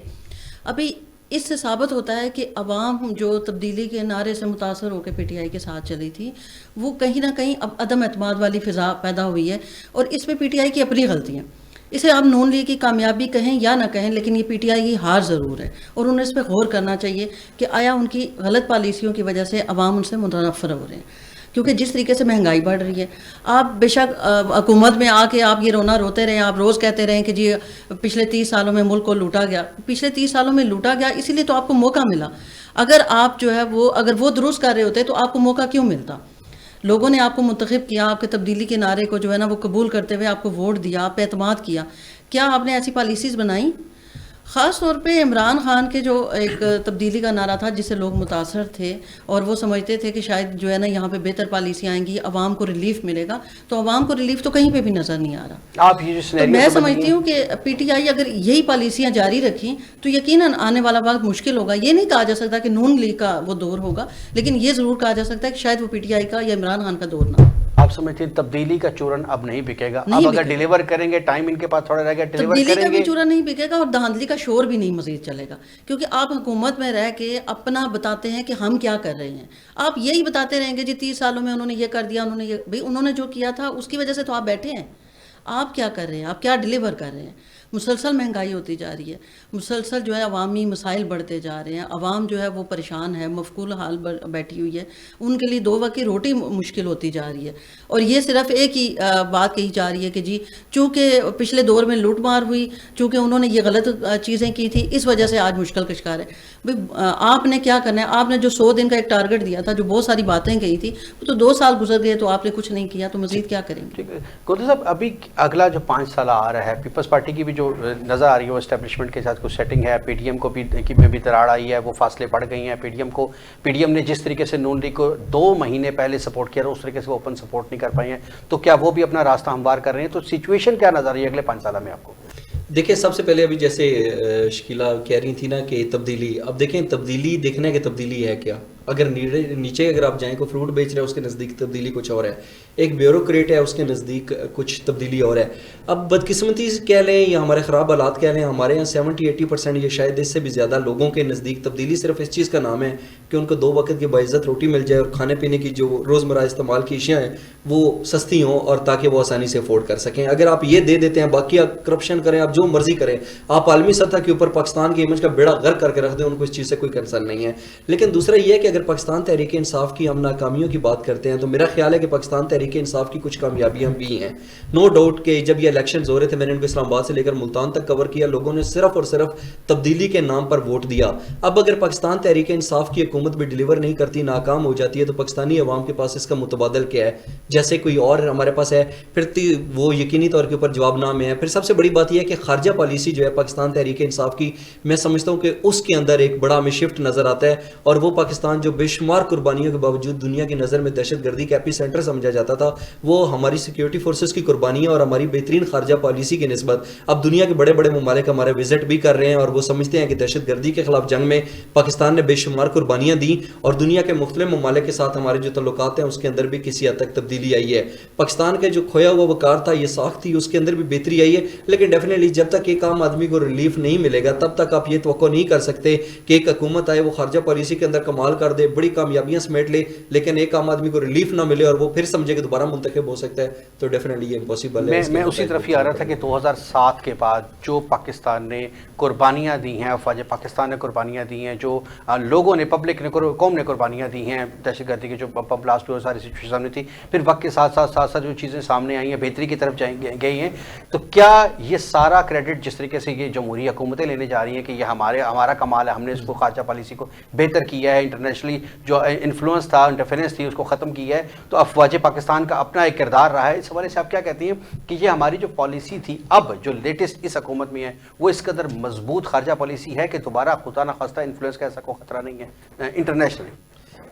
ابھی اس سے ثابت ہوتا ہے کہ عوام جو تبدیلی کے نعرے سے متاثر ہو کے پی ٹی آئی کے ساتھ چلی تھی, وہ کہیں نہ کہیں اب عدم اعتماد والی فضا پیدا ہوئی ہے, اور اس میں پی ٹی آئی کی اپنی غلطی ہے. اسے آپ نون لیگ کی کامیابی کہیں یا نہ کہیں, لیکن یہ پی ٹی آئی کی ہار ضرور ہے, اور انہیں اس پہ غور کرنا چاہیے کہ آیا ان کی غلط پالیسیوں کی وجہ سے عوام ان سے متنفر ہو رہے ہیں. کیونکہ جس طریقے سے مہنگائی بڑھ رہی ہے, آپ بے شک حکومت میں آ کے آپ یہ روتے رہیں, آپ روز کہتے رہیں کہ جی پچھلے 30 سالوں میں ملک کو لوٹا گیا. پچھلے 30 سالوں میں لوٹا گیا اسی لیے تو آپ کو موقع ملا. اگر آپ جو ہے اگر وہ درست کر رہے ہوتے تو آپ کو موقع کیوں ملتا؟ لوگوں نے آپ کو منتخب کیا, آپ کے تبدیلی کے نعرے کو جو ہے نا وہ قبول کرتے ہوئے آپ کو ووٹ دیا, آپ پہ اعتماد کیا. کیا آپ نے ایسی پالیسیز بنائیں؟ خاص طور پہ عمران خان کے جو ایک تبدیلی کا نعرہ تھا جس سے لوگ متاثر تھے, اور وہ سمجھتے تھے کہ شاید جو ہے نا یہاں پہ بہتر پالیسی آئیں گی, عوام کو ریلیف ملے گا, تو عوام کو ریلیف تو کہیں پہ بھی نظر نہیں آ رہا. تو میں سمجھتی ہوں کہ پی ٹی آئی اگر یہی پالیسیاں جاری رکھیں تو یقیناً آنے والا وقت مشکل ہوگا. یہ نہیں کہا جا سکتا کہ نون لیگ کا وہ دور ہوگا, لیکن یہ ضرور کہا جا سکتا ہے کہ شاید وہ پی ٹی آئی کا یا عمران خان کا دور نہ ہو. آپ سمجھتے ہیں تبدیلی کا چورن اب نہیں بکے گا؟ اب اگر ڈیلیور کریں گے, ٹائم ان کے پاس تھوڑا رہ گیا, ڈیلیور کریں گے, تبدیلی کا بھی چورن نہیں بکے گا, اور دھاندلی کا شور بھی نہیں مزید چلے گا. کیونکہ آپ حکومت میں رہ کے اپنا بتاتے ہیں کہ ہم کیا کر رہے ہیں, آپ یہی بتاتے رہیں گے جی 30 سالوں میں انہوں نے یہ کر دیا, انہوں نے جو کیا تھا اس کی وجہ سے تو آپ بیٹھے ہیں. آپ کیا کر رہے ہیں, آپ کیا ڈیلیور کر رہے ہیں؟ مسلسل مہنگائی ہوتی جا رہی ہے, مسلسل جو ہے عوامی مسائل بڑھتے جا رہے ہیں, عوام جو ہے وہ پریشان ہے, مفقول حال بیٹھی ہوئی ہے, ان کے لیے 2 وقت کی روٹی مشکل ہوتی جا رہی ہے. اور یہ صرف ایک ہی بات کہی جا رہی ہے کہ جی چونکہ پچھلے دور میں لوٹ مار ہوئی, چونکہ انہوں نے یہ غلط چیزیں کی تھی, اس وجہ سے آج مشکل کا شکار ہے. آپ نے کیا کرنا ہے؟ آپ نے جو 100 دن کا ایک ٹارگٹ دیا تھا, جو بہت ساری باتیں کہی تھی, وہ تو 2 سال گزر گئے تو آپ نے کچھ نہیں کیا, تو مزید کیا کریں گے؟ گودر صاحب, ابھی اگلا جو 5 سالہ آ رہا ہے, پیپلز پارٹی کی بھی جو نظر آ رہی ہے وہ اسٹیبلشمنٹ کے ساتھ کچھ سیٹنگ ہے, پی ٹی ایم کو بھی میں بھی دراڑ آئی ہے, وہ فاصلے بڑھ گئی ہیں. پی ڈی ایم نے جس طریقے سے نون لیگ کو 2 مہینے پہلے سپورٹ کیا, اس طریقے سے وہ اوپن سپورٹ نہیں کر پائی ہیں, تو کیا وہ بھی اپنا راستہ ہموار کر رہے ہیں؟ تو سچویشن کیا نظر آ رہی ہے اگلے 5 سالہ میں آپ کو؟ دیکھیں, سب سے پہلے ابھی جیسے شکیلہ کہہ رہی تھی نا کہ تبدیلی, اب دیکھیں تبدیلی دیکھنا ہے کہ تبدیلی ہے کیا. اگر نیچے اگر آپ جائیں, کوئی فروٹ بیچ رہے ہیں اس کے نزدیک تبدیلی کچھ اور ہے, ایک بیوروکریٹ ہے اس کے نزدیک کچھ تبدیلی اور ہے. اب بدقسمتی کہہ لیں یا ہمارے خراب حالات کہہ لیں, ہمارے یہاں 70-80% یا شاید اس سے بھی زیادہ لوگوں کے نزدیک تبدیلی صرف اس چیز کا نام ہے کہ ان کو 2 وقت کی باعزت روٹی مل جائے, اور کھانے پینے کی جو روزمرہ استعمال کی اشیاء ہیں وہ سستی ہوں, اور تاکہ وہ آسانی سے افورڈ کر سکیں. اگر آپ یہ دے دیتے ہیں, باقی آپ کرپشن کریں, آپ جو مرضی کریں, آپ عالمی سطح کے اوپر پاکستان کی امیج کا بیڑا غرق کر کے رکھ دیں, ان کو اس چیز سے کوئی کنسرن نہیں ہے. لیکن دوسرا یہ ہے کہ اگر پاکستان تحریک انصاف کی ہم ناکامیوں کی بات کرتے ہیں, تو میرا خیال ہے کہ پاکستان تحریک انصاف کی کچھ کامیابیاں بھی ہیں. نو ڈاؤٹ کہ جب یہ الیکشنز ہو رہے تھے, میں نے ان کو اسلام آباد سے لے کر ملتان تک کور کیا, لوگوں نے صرف اور صرف تبدیلی کے نام پر ووٹ دیا. اب اگر پاکستان تحریک انصاف کی حکومت بھی ڈیلیور نہیں کرتی, ناکام ہو جاتی ہے, تو پاکستانی عوام کے پاس اس کا متبادل کیا ہے؟ جیسے کوئی اور ہمارے پاس ہے, پھر وہ یقینی طور کے اوپر جواب نامہ ہے. پھر سب سے بڑی بات یہ ہے کہ خارجہ پالیسی جو ہے پاکستان تحریک انصاف کی, میں سمجھتا ہوں کہ اس کے اندر ایک بڑا ہمیں شفٹ نظر آتا ہے, اور وہ پاکستان جو بے شمار قربانیوں کے باوجود دنیا کی نظر میں دہشت گردی کا ایپی سینٹر سمجھا جاتا تھا، وہ ہماری سیکیورٹی فورسز کی قربانیاں اور ہماری بہترین خارجہ پالیسی کی نسبت اب دنیا کے بڑے بڑے ممالک ہمارے وزٹ بھی کر رہے ہیں، اور وہ سمجھتے ہیں کہ دہشت گردی کے خلاف جنگ میں پاکستان نے بے شمار قربانیاں دیں، اور دنیا کے مختلف ممالک کے ساتھ ہمارے جو تعلقات ہیں اس کے اندر بھی کسی حد تک تبدیلی آئی ہے۔ پاکستان کے جو کھویا ہوا وقار تھا، یہ ساکھ تھی، اس کے اندر بھی بہتری آئی ہے، لیکن ڈیفینیٹلی جب تک ایک عام آدمی کو ریلیف نہیں ملے گا تب تک آپ یہ توقع نہیں کر سکتے کہ ایک حکومت آئے وہ خارجہ پالیسی کے اندر کمال کر دے، بڑی کامیابیاں سمیٹ لے، لیکن ایک عام آدمی کو ریلیف نہ ملے اور وہ پھر سمجھے کہ دوبارہ منتخب ہو سکتا ہے، تو ڈیفینیٹلی یہ امپاسبل ہے۔ میں اسی طرف ہی آ رہا تھا کہ 2007 کے بعد جو پاکستان نے قربانیاں دی ہیں، افواج پاکستان نے قربانیاں دی ہیں، جو لوگوں نے، پبلک نے، قوم نے قربانیاں دی ہیں دہشت گردی کی جو بلاسٹ ہوئے، ساری سچویشن سامنے تھی، پھر وقت کے ساتھ ساتھ جو چیزیں سامنے آئی ہیں بہتری کی طرف گئی ہیں، تو کیا یہ سارا کریڈٹ جس طریقے سے یہ جمہوری حکومتیں لینے جا رہی ہیں کہ یہ ہمارا کمال ہے، ہم نے اس کو خارجہ پالیسی کو بہتر کیا ہے، انٹرنیشنلی جو انفلوئنس تھا، انٹرفیرنس تھی، اس کو ختم کیا ہے، تو افواج پاکستان کا اپنا ایک کردار رہا ہے، اس حوالے سے آپ کیا کہتی ہیں کہ یہ ہماری جو پالیسی تھی اب جو لیٹسٹ اس حکومت میں ہے وہ اس قدر مضبوط خارجہ پالیسی ہے کہ دوبارہ خدا نخواستہ انفلوئنس کا ایسا کوئی خطرہ نہیں ہے انٹرنیشنلی؟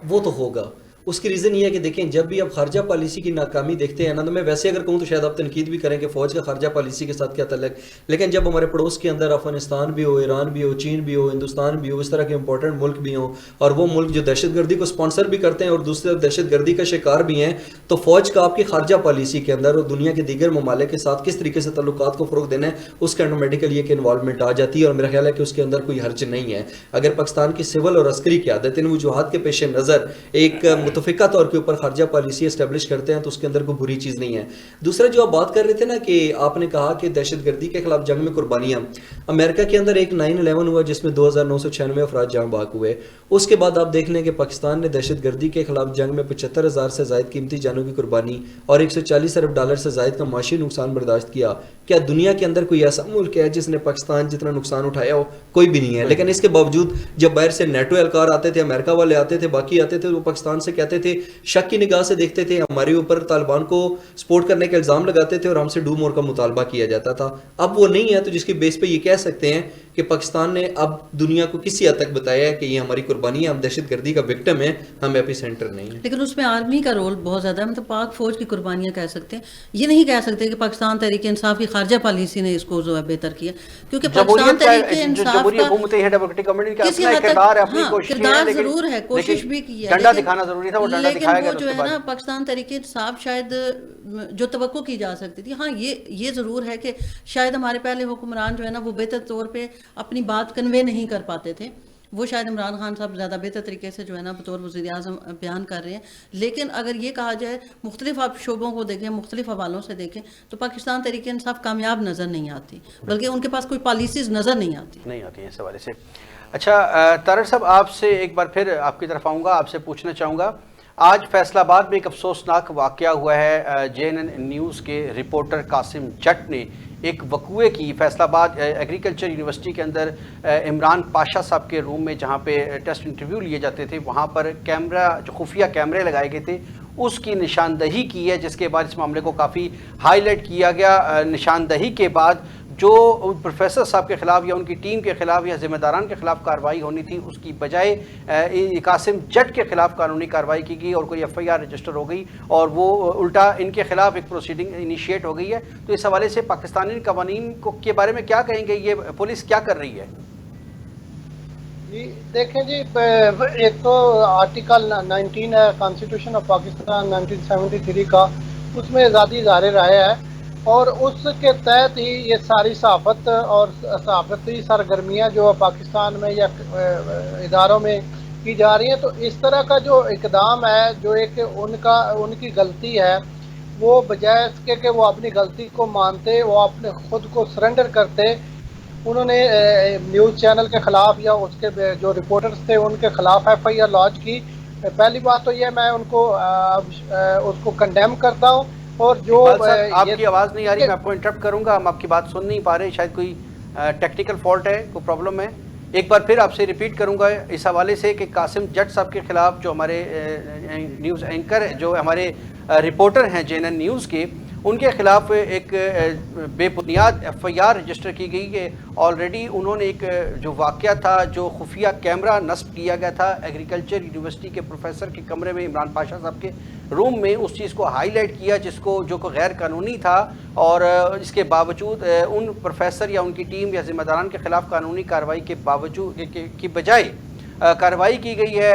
وہ تو ہوگا، اس کی ریزن یہ ہے کہ دیکھیں جب بھی آپ خارجہ پالیسی کی ناکامی دیکھتے ہیں نا، تو میں ویسے اگر کہوں تو شاید آپ تنقید بھی کریں کہ فوج کا خارجہ پالیسی کے ساتھ کیا تعلق، لیکن جب ہمارے پڑوس کے اندر افغانستان بھی ہو، ایران بھی ہو، چین بھی ہو، ہندوستان بھی ہو، اس طرح کے امپورٹنٹ ملک بھی ہوں، اور وہ ملک جو دہشت گردی کو سپانسر بھی کرتے ہیں اور دوسری طرف دہشت گردی کا شکار بھی ہیں، تو فوج کا آپ کی خارجہ پالیسی کے اندر اور دنیا کے دیگر ممالک کے ساتھ کس طریقے سے تعلقات کو فروغ دینا ہے، اس کا آٹومیٹیکلی ایک انوالومنٹ آ جاتی ہے، اور میرا خیال ہے کہ اس کے اندر کوئی حرج نہیں ہے۔ اگر پاکستان کی سول اور عسکری قیادت ان وجوہات کے پیش نظر ایک متفقہ طور کے اوپر خارجہ پالیسی اسٹیبلش کرتے ہیں تو اس کے اندر کوئی بری چیز نہیں ہے۔ دوسرا جو آپ بات کر رہے تھے نا کہ آپ نے کہا کہ دہشت گردی کے خلاف جنگ میں قربانیاں، امریکہ کے اندر ایک 9/11 ہوا جس میں 2996 افراد جاں بحق ہوئے، اس کے بعد آپ دیکھ لیں کہ پاکستان نے دہشت گردی کے خلاف جنگ میں 75,000 سے زائد قیمتی جانوں کی قربانی اور $140 ارب سے زائد کا معاشی نقصان برداشت کیا۔ کیا دنیا کے اندر کوئی ایسا ملک ہے جس نے پاکستان جتنا نقصان اٹھایا ہو؟ کوئی بھی نہیں ہے، لیکن اس کے باوجود جب باہر سے نیٹو اہلکار آتے تھے، امریکہ والے آتے تھے، باقی آتے تھے، وہ پاکستان سے کہتے تھے، شک کی نگاہ سے دیکھتے تھے، ہمارے اوپر طالبان کو سپورٹ کرنے کا الزام لگاتے تھے اور ہم سے ڈو مور کا مطالبہ کیا جاتا تھا۔ اب وہ نہیں ہے، تو جس کی بیس پہ یہ کہہ سکتے ہیں کہ پاکستان نے اب دنیا کو کسی حد تک بتایا ہے کہ یہ ہماری قربانی ہے، ہم دہشت گردی کا وکٹم ہے، ہم ایپی سینٹر نہیں ہیں۔ لیکن اس میں آرمی کا رول بہت زیادہ ہے، مطلب پاک فوج کی قربانیاں کہہ سکتے ہیں، یہ نہیں کہہ سکتے کہ پاکستان تحریک انصاف کی خارجہ پالیسی نے اس کو جو ہے بہتر کیا، کیونکہ پاکستان تحریک انصاف کا کسی حد تک کردار ضرور ہے، کوشش بھی کی ہے، لیکن وہ جو ہے نا پاکستان تحریک انصاف شاید جو توقع کی جا سکتی تھی، ہاں یہ ضرور ہے کہ شاید ہمارے پہلے حکمران جو ہے نا وہ بہتر طور پہ اپنی بات کنوے نہیں کر پاتے تھے، وہ شاید عمران خان صاحب زیادہ بہتر طریقے سے جو ہے نا بطور وزیر اعظم بیان کر رہے ہیں، لیکن اگر یہ کہا جائے مختلف آپ شعبوں کو دیکھیں، مختلف حوالوں سے دیکھیں، تو پاکستان تحریک انصاف کامیاب نظر نہیں آتی، بلکہ ان کے پاس کوئی پالیسیز نظر نہیں آتی ہیں اس حوالے سے۔ اچھا طارق صاحب، آپ سے ایک بار پھر آپ کی طرف آؤں گا، آپ سے پوچھنا چاہوں گا، آج فیصل آباد میں ایک افسوسناک واقعہ ہوا ہے۔ JNN نیوز کے رپورٹر قاسم جٹ نے ایک وقوعے کی فیصل آباد ایگریکلچر یونیورسٹی کے اندر عمران پاشا صاحب کے روم میں جہاں پہ ٹیسٹ انٹرویو لیے جاتے تھے، وہاں پر کیمرہ جو خفیہ کیمرے لگائے گئے تھے اس کی نشاندہی کی ہے، جس کے بعد اس معاملے کو کافی ہائی لائٹ کیا گیا۔ نشاندہی کے بعد جو پروفیسر صاحب کے خلاف یا ان کی ٹیم کے خلاف یا ذمہ داران کے خلاف کارروائی ہونی تھی، اس کی بجائے قاسم جٹ کے خلاف قانونی کارروائی کی گئی اور کوئی FIR رجسٹر ہو گئی اور وہ الٹا ان کے خلاف ایک پروسیڈنگ انیشیٹ ہو گئی ہے۔ تو اس حوالے سے پاکستانی قوانین کو کے بارے میں کیا کہیں گے، یہ پولیس کیا کر رہی ہے؟ جی دیکھیں جی، ایک تو آرٹیکل 19 ہے کانسٹیٹیوشن آف پاکستان 1973 کا، اس میں آزادی اظہار رائے ہے، اور اس کے تحت ہی یہ ساری صحافت اور صحافتی سرگرمیاں جو پاکستان میں یا اداروں میں کی جا رہی ہیں، تو اس طرح کا جو اقدام ہے، جو ایک ان کی غلطی ہے، وہ بجائے اس کے کہ وہ اپنی غلطی کو مانتے، وہ اپنے خود کو سرنڈر کرتے، انہوں نے نیوز چینل کے خلاف یا اس کے جو رپورٹرز تھے ان کے خلاف FIR لانچ کی۔ پہلی بات تو یہ میں ان کو اس کو کنڈیم کرتا ہوں، اور جو آپ کی آواز نہیں آ رہی، میں آپ کو انٹرپٹ کروں گا، ہم آپ کی بات سن نہیں پا رہے، شاید کوئی ٹیکنیکل فالٹ ہے، کوئی پرابلم ہے۔ ایک بار پھر آپ سے ریپیٹ کروں گا اس حوالے سے کہ قاسم جٹ صاحب کے خلاف جو ہمارے نیوز اینکر جو ہمارے رپورٹر ہیں JNN نیوز کے، ان کے خلاف ایک بے بنیاد ایف آئی آر رجسٹر کی گئی ہے. آلریڈی انہوں نے ایک جو واقعہ تھا جو خفیہ کیمرہ نصب کیا گیا تھا ایگریکلچر یونیورسٹی کے پروفیسر کے کمرے میں عمران پاشا صاحب کے روم میں, اس چیز کو ہائی لائٹ کیا جس کو جو کہ غیر قانونی تھا, اور اس کے باوجود ان پروفیسر یا ان کی ٹیم یا ذمہ داران کے خلاف قانونی کارروائی کے باوجود کی بجائے کارروائی کی گئی ہے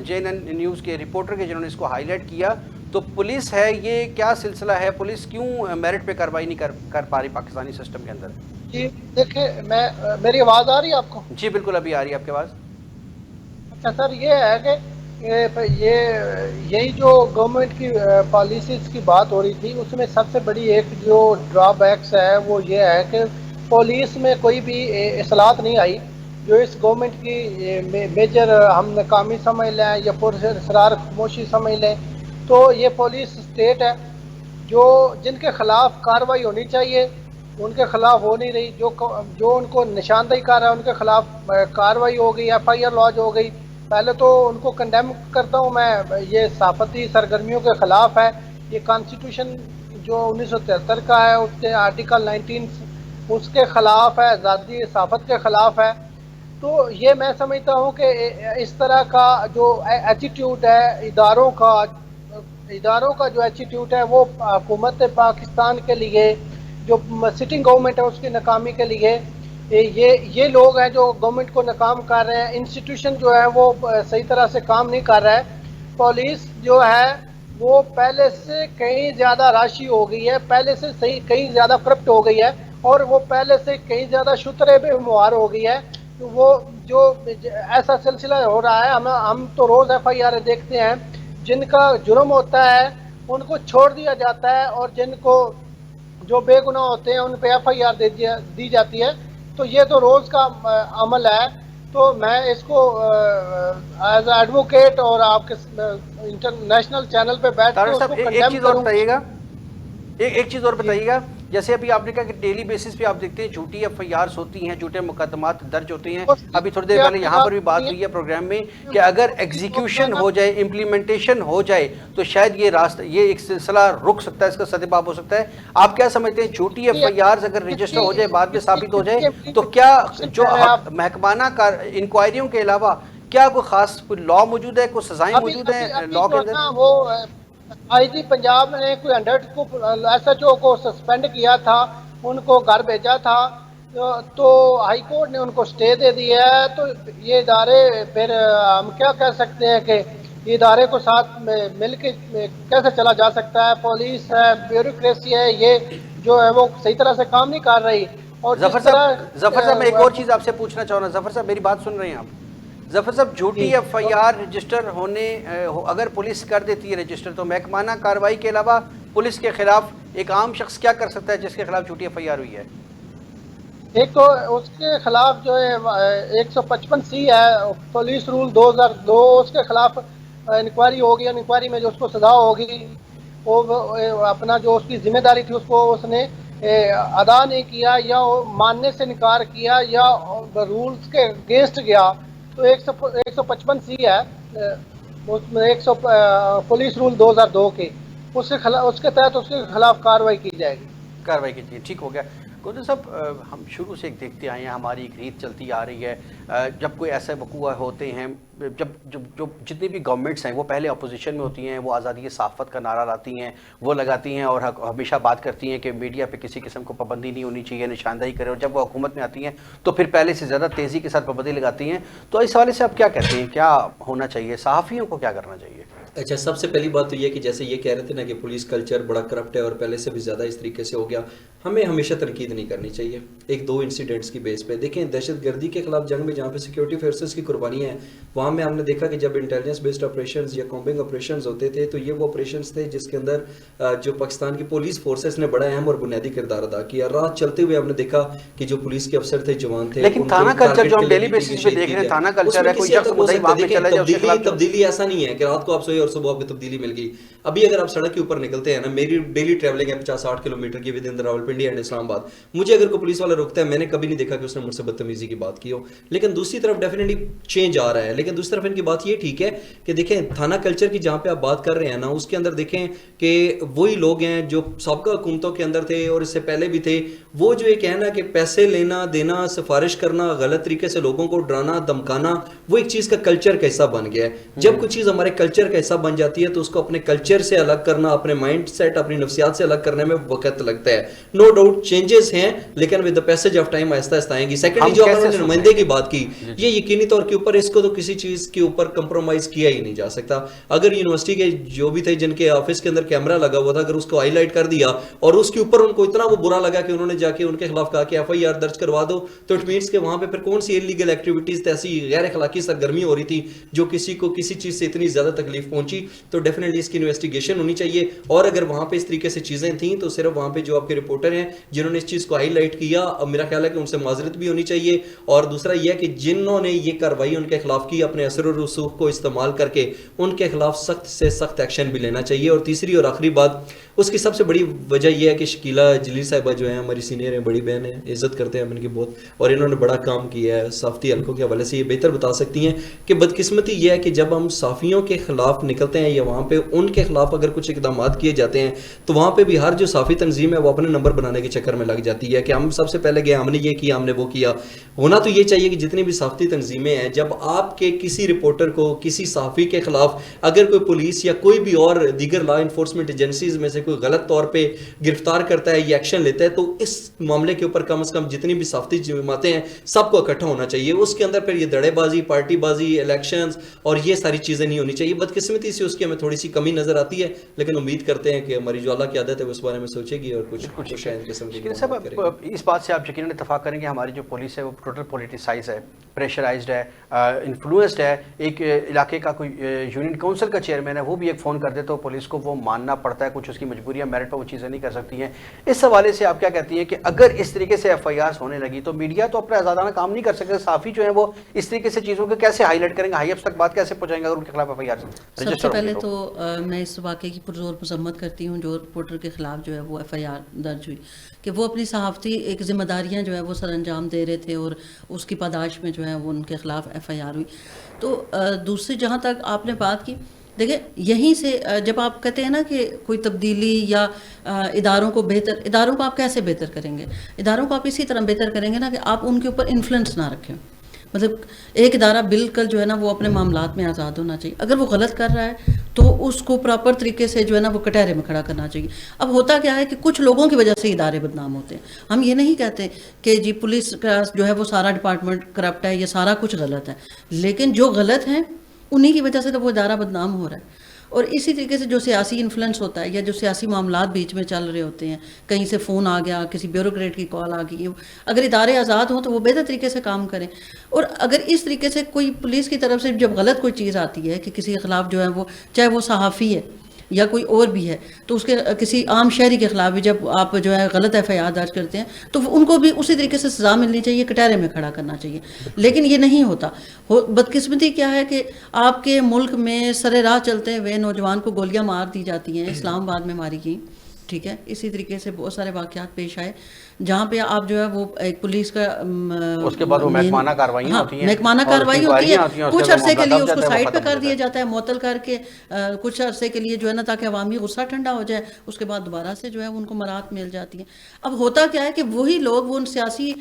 JNN نیوز کے رپورٹر کے جنہوں نے اس کو ہائی لائٹ کیا. تو پولیس ہے, یہ کیا سلسلہ ہے, پولیس کیوں میرٹ پہ کارروائی نہیں کر پا رہی پاکستانی سسٹم کے اندر؟ جی دیکھیں, میری آواز آ رہی ہے آپ کو؟ جی بالکل ابھی آ رہی ہے آپ کی آواز. اچھا سر, یہ ہے کہ یہی جو گورنمنٹ کی پالیسیز کی بات ہو رہی تھی, اس میں سب سے بڑی ایک جو ڈرا بیکس ہے وہ یہ ہے کہ پولیس میں کوئی بھی اصلاحات نہیں آئی. جو اس گورنمنٹ کی میجر ہم ناکامی سمجھ لیں یا پراسرار خاموشی سمجھ لیں, تو یہ پولیس اسٹیٹ ہے جن کے خلاف کارروائی ہونی چاہیے ان کے خلاف ہو نہیں رہی. جو ان کو نشاندہی کر رہا ہے ان کے خلاف کارروائی ہو گئی, FIR لانچ ہو گئی. پہلے تو ان کو کنڈیم کرتا ہوں میں, یہ صحافتی سرگرمیوں کے خلاف ہے. یہ کانسٹیٹیوشن جو 1973 کا ہے اس کے آرٹیکل 19 اس کے خلاف ہے, آزادی صحافت کے خلاف ہے. تو یہ میں سمجھتا ہوں کہ اس طرح کا جو ایٹیٹیوڈ ہے اداروں کا جو ایٹیٹیوڈ ہے وہ حکومت پاکستان کے لیے, جو سٹنگ گورنمنٹ ہے اس کی ناکامی کے لیے, یہ لوگ ہیں جو گورنمنٹ کو ناکام کر رہے ہیں. انسٹیٹیوشن جو ہے وہ صحیح طرح سے کام نہیں کر رہا ہے. پولیس جو ہے وہ پہلے سے کہیں زیادہ راشی ہو گئی ہے, پہلے سے کہیں زیادہ کرپٹ ہو گئی ہے, اور وہ پہلے سے کہیں زیادہ شترے بے مہار ہو گئی ہے. وہ جو ایسا سلسلہ ہو رہا ہے, ہم تو روز FIR دیکھتے ہیں, جن کا جرم ہوتا ہے ان کو چھوڑ دیا جاتا ہے, اور جن کو جو بے گناہ ہوتے ہیں ان پہ FIR دی جاتی ہے. تو یہ تو روز کا عمل ہے. تو میں اس کو ایز اے ایڈوکیٹ اور آپ کے انٹرنیشنل چینل پہ بیٹھ کے اس کو کنڈیم کروں. ایک چیز اور بتائیے گا, جیسے ابھی آپ نے کہا کہ ڈیلی بیسس پہ آپ دیکھتے ہیں جھوٹی FIRs ہوتی ہیں, جھوٹے مقدمات درج ہوتے ہیں. ابھی تھوڑی دیر پہلے یہاں پر بھی بات ہوئی ہے پروگرام میں کہ اگر ایگزیکیوشن ہو جائے, امپلیمنٹیشن ہو جائے تو شاید یہ ایک سلسلہ رک سکتا ہے, اس کا سدباب ہو سکتا ہے. آپ کیا سمجھتے ہیں جھوٹی FIRs اگر رجسٹر ہو جائے, بعد میں ثابت ہو جائے, تو کیا جو محکمانہ انکوائریوں کے علاوہ کیا کوئی خاص کوئی لا موجود ہے, کوئی سزائیں موجود ہیں لا کے اندر؟ IG پنجاب نے کوئی 100 کو SHO کو سسپینڈ کیا تھا, ان کو گھر بھیجا تھا, تو ہائی کورٹ نے ان کو اسٹے دے دیا ہے. تو یہ ادارے پھر ہم کیا کہہ سکتے ہیں کہ یہ ادارے کو ساتھ میں مل کے کیسے چلا جا سکتا ہے؟ پولیس ہے, بیوروکریسی ہے, یہ جو ہے وہ صحیح طرح سے کام نہیں کر رہی. اور ظفر صاحب میں ایک اور چیز آپ سے پوچھنا چاہوں گا. ظفر صاحب میری بات سن رہے ہیں آپ؟ ظفر صاحب جھوٹی FIR رجسٹر اگر پولیس کر دیتی ہے رجسٹر, تو محکمانہ کارروائی کے علاوہ پولیس کے خلاف ایک عام شخص کیا کر سکتا ہے جس کے خلاف جھوٹی FIR ہوئی ہے؟ ایک تو اس کے خلاف جو ہے 155C ہے پولیس رول 2002, اس کے خلاف انکوائری ہوگی. انکوائری میں جو اس کو سزا ہوگی, وہ اپنا جو اس کی ذمہ داری تھی اس کو اس نے ادا نہیں کیا, یا ماننے سے انکار کیا, یا رولز کے اگینسٹ گیا, تو 155C ہے اس میں, پولیس رول 2002 کے, اس کے تحت اس کے خلاف کارروائی کی جائے گی. ٹھیک ہو گیا. گوجر صاحب ہم شروع سے ایک دیکھتے آئے ہیں, ہماری ایک ریت چلتی آ رہی ہے, جب کوئی ایسے وقوع ہوتے ہیں, جو جتنی بھی گورنمنٹس ہیں وہ پہلے اپوزیشن میں ہوتی ہیں, وہ آزادی صحافت کا نعرہ لاتی ہیں, وہ لگاتی ہیں اور ہمیشہ بات کرتی ہیں کہ میڈیا پہ کسی قسم کو پابندی نہیں ہونی چاہیے, نشاندہی کرے, اور جب وہ حکومت میں آتی ہیں تو پھر پہلے سے زیادہ تیزی کے ساتھ پابندی لگاتی ہیں. تو اس حوالے سے آپ کیا کہتے ہیں, کیا ہونا چاہیے, صحافیوں کو کیا کرنا چاہیے؟ اچھا, سب سے پہلی بات تو یہ کہ جیسے یہ کہہ رہے تھے نا کہ پولیس کلچر بڑا کرپٹ ہے اور پہلے سے بھی زیادہ اس طریقے سے ہو گیا, ہمیں ہمیشہ تنقید نہیں کرنی چاہیے. ایک دو انسیڈنٹس کی بیس پہ دیکھیں, دہشت گردی کے خلاف جنگ میں جہاں پہ سیکورٹی فورسز کی قربانیاں ہیں, وہاں میں ہم نے دیکھا کہ جب انٹیلیجنس بیسڈ آپریشنز یا کامبنگ آپریشنز ہوتے تھے تو یہ وہ آپریشنز تھے جس کے اندر جو پاکستان کی پولیس فورسز نے بڑا اہم اور بنیادی کردار ادا کیا. رات چلتے ہوئے ہم نے دیکھا کہ جو پولیس کے افسر تھے, جوان تھے, لیکن تھانہ کلچر جو ہم ڈیلی بیسس پہ دیکھ رہے ہیں, تھانہ کلچر ہے, کوئی شخص مدعی وہاں پہ چلا جائے اس کے خلاف تبدیلی ایسا نہیں ہے کہ رات کو آپ سوئے اور صبح آپ کو تبدیلی مل گئی. ابھی اگر آپ سڑک کے اوپر نکلتے ہیں نا, میری ڈیلی ٹریولنگ ہے 50-60 کلومیٹر کی ود ان راولپنڈی اینڈ اسلام آباد, مجھے اگر کوئی پولیس والا روکتا ہے, میں نے کبھی نہیں دیکھا کہ اس نے مجھ سے بدتمیزی کی بات کی ہو. لیکن دوسری طرف ڈیفینیٹلی چینج آ رہا ہے, لیکن لیکن دوسری طرف ان کی بات یہ ٹھیک ہے کہ دیکھیں تھانہ کلچر کی جہاں پہ آپ بات کر رہے ہیں نا, اس کے اندر دیکھیں کہ وہی لوگ ہیں جو سابقہ حکومتوں کے اندر تھے اور اس سے پہلے بھی تھے, وہ جو یہ کہنا کہ پیسے لینا دینا, سفارش کرنا, غلط طریقے سے لوگوں کو ڈرانا دھمکانا, وہ ایک چیز کا کلچر کا حصہ بن گیا ہے. جب کوئی چیز ہمارے کلچر کا حصہ بن جاتی ہے تو اس کو اپنے کلچر سے الگ کرنا, اپنے مائنڈ سیٹ, اپنی نفسیات سے الگ کرنے میں وقت لگتا ہے. نو ڈاؤٹ چینجز ہیں, لیکن with the passage of time آہستہ آہستہ آئیں گی. سیکنڈلی جو آپ نے نمائندے کی بات کی, یہ یقینی طور کے اوپر اس کو تو کسی چیز کے اوپر کمپرومائز کیا ہی نہیں جا سکتا. اگر یونیورسٹی کے جو بھی تھے جن کے آفس کے اندر کیمرہ لگا ہوا تھا, اگر اس کو ہائی لائٹ کر دیا اور اس کے اوپر ان کو اتنا وہ برا لگا کہ انہوں نے جا کے ان کے خلاف کہا کہ ایف آئی آر درج کروا دو, تو اٹ مینس کہ وہاں پہ پھر کون سی انلیگل ایکٹیویٹیز, ایسی غیر اخلاقی سرگرمی ہو رہی تھی جو کسی کو کسی چیز سے اتنی زیادہ تکلیف پہنچی. تو ڈیفینیٹلی اس کی انویسٹیگیشن ہونی چاہیے. اور اگر وہاں پہ اس طریقے سے چیزیں تھیں تو صرف وہاں پہ جو آپ کے رپورٹر ہیں جنہوں نے اس چیز کو ہائی لائٹ کیا, اب میرا خیال ہے کہ ان سے معذرت بھی ہونی چاہیے. اور دوسرا یہ کہ جنہوں نے یہ کارروائی ان کے خلاف کی, اپنے اثر و رسوخ کو استعمال کر کے ان کے خلاف سخت سے سخت ایکشن بھی لینا چاہیے. اور تیسری اور آخری بات, اس کی سب سے بڑی وجہ یہ ہے کہ شکیلہ جلیل صاحبہ جو ہیں ہماری سینئر ہیں, بڑی بہن ہیں, عزت کرتے ہیں ہم ان کی بہت, اور انہوں نے بڑا کام کیا ہے صحافتی حلقوں کے حوالے سے. یہ بہتر بتا سکتی ہیں کہ بدقسمتی یہ ہے کہ جب ہم صحافیوں کے خلاف نکلتے ہیں یا وہاں پہ ان کے خلاف اگر کچھ اقدامات کیے جاتے ہیں تو وہاں پہ بھی ہر جو صحافی تنظیم ہے وہ اپنے نمبر بنانے کے چکر میں لگ جاتی ہے کہ ہم سب سے پہلے گئے, ہم نے یہ کیا, ہم نے وہ کیا. ہونا تو یہ چاہیے کہ جتنی بھی صحافتی تنظیمیں ہیں, جب آپ کے کسی رپورٹر کو, کسی صحافی کے خلاف اگر کوئی پولیس یا کوئی بھی اور دیگر لا انفورسمنٹ ایجنسیز میں سے کوئی غلط طور پہ گرفتار کرتا ہے یا ایکشن لیتا ہے, تو اس معاملے کے اوپر کم از کم جتنی بھی صحافتی جماعتیں ہیں سب کو اکٹھا ہونا چاہیے. اس کے اندر پھر یہ دڑے بازی, پارٹی بازی, الیکشنز اور یہ ساری چیزیں نہیں ہونی چاہیے. بدقسمتی سے اس کی ہمیں تھوڑی سی کمی نظر آتی ہے, لیکن امید کرتے ہیں کہ ہماری جو اعلیٰ کی عادت ہے وہ اس بارے میں سوچے گی اور کچھ قسم کی اس بات سے آپ یقیناً اتفاق کریں گے ہماری جو پولیس ہے وہ ٹوٹل پولیٹیسائز ہے, پریشرائزڈ ہے, انفلوئنسڈ ہے. ایک علاقے کا کوئی یونین کونسل کا چیئرمین ہے, وہ بھی ایک فون کر دے تو پولیس کو وہ ماننا پڑتا ہے, کچھ اس کی مجبوریاں, میرٹ پر وہ چیزیں نہیں کر سکتی ہیں. اس حوالے سے آپ کیا کہتی ہیں کہ اگر اس طریقے سے ایف آئی آرز ہونے لگی تو میڈیا تو اپنا آزادانہ کام نہیں کر سکتے, صحافی جو ہیں وہ اس طریقے سے چیزوں کو کیسے ہائی لائٹ کریں گے, ہائی اپس تک بات کیسے پہنچائیں گے اگر ان کے خلاف ایف آئی آر رجسٹر ہوں گے؟ سب سے پہلے تو میں اس واقعے کی پرزور مذمت کرتی ہوں جو رپورٹر کے خلاف جو ہے وہ ایف آئی آر درج ہوئی, کہ وہ اپنی صحافتی ایک ذمہ داریاں جو ہے وہ سر انجام دے رہے تھے اور اس کی پاداش میں جو ہے وہ ان کے خلاف ایف آئی آر ہوئی. تو دوسری جہاں تک آپ نے بات کی, دیکھیں یہیں سے جب آپ کہتے ہیں نا کہ کوئی تبدیلی یا اداروں کو بہتر, اداروں کو آپ کیسے بہتر کریں گے؟ اداروں کو آپ اسی طرح بہتر کریں گے نا کہ آپ ان کے اوپر انفلوئنس نہ رکھیں. مطلب ایک ادارہ بالکل جو ہے نا وہ اپنے معاملات میں آزاد ہونا چاہیے. اگر وہ غلط کر رہا ہے تو اس کو پراپر طریقے سے جو ہے نا وہ کٹہرے میں کھڑا کرنا چاہیے. اب ہوتا کیا ہے کہ کچھ لوگوں کی وجہ سے ادارے بدنام ہوتے ہیں. ہم یہ نہیں کہتے کہ جی پولیس کا جو ہے وہ سارا ڈپارٹمنٹ کرپٹ ہے, یہ سارا کچھ غلط ہے, لیکن جو غلط ہیں انہی کی وجہ سے تو وہ ادارہ بدنام ہو رہا ہے. اور اسی طریقے سے جو سیاسی انفلوئنس ہوتا ہے یا جو سیاسی معاملات بیچ میں چل رہے ہوتے ہیں, کہیں سے فون آ گیا, کسی بیوروکریٹ کی کال آ گئی, اگر ادارے آزاد ہوں تو وہ بہتر طریقے سے کام کریں. اور اگر اس طریقے سے کوئی پولیس کی طرف سے جب غلط کوئی چیز آتی ہے کہ کسی کے خلاف جو ہے وہ, چاہے وہ صحافی ہے یا کوئی اور بھی ہے, تو اس کے کسی عام شہری کے خلاف بھی جب آپ جو ہے غلط ایف آئی آر درج کرتے ہیں تو ان کو بھی اسی طریقے سے سزا ملنی چاہیے, کٹہرے میں کھڑا کرنا چاہیے. لیکن یہ نہیں ہوتا. بدقسمتی کیا ہے کہ آپ کے ملک میں سرے راہ چلتے ہوئے نوجوان کو گولیاں مار دی جاتی ہیں, اسلام آباد میں ماری گئی, ٹھیک ہے. اسی طریقے سے بہت سارے واقعات پیش آئے جہاں پہ آپ جو ہے وہ ایک پولیس کا اس کے بعد وہ محکمانہ کارروائیاں ہوتی ہیں, محکمانہ کارروائی ہوتی ہے, کچھ عرصے کے لیے اس کو سائڈ پہ کر دیا جاتا ہے, معطل کر کے کچھ عرصے کے لیے جو ہے نا تاکہ عوامی غصہ ٹھنڈا ہو جائے, اس کے بعد دوبارہ سے جو ہے ان کو مراحت مل جاتی ہیں. اب ہوتا کیا ہے کہ وہی لوگ وہ ان سیاسی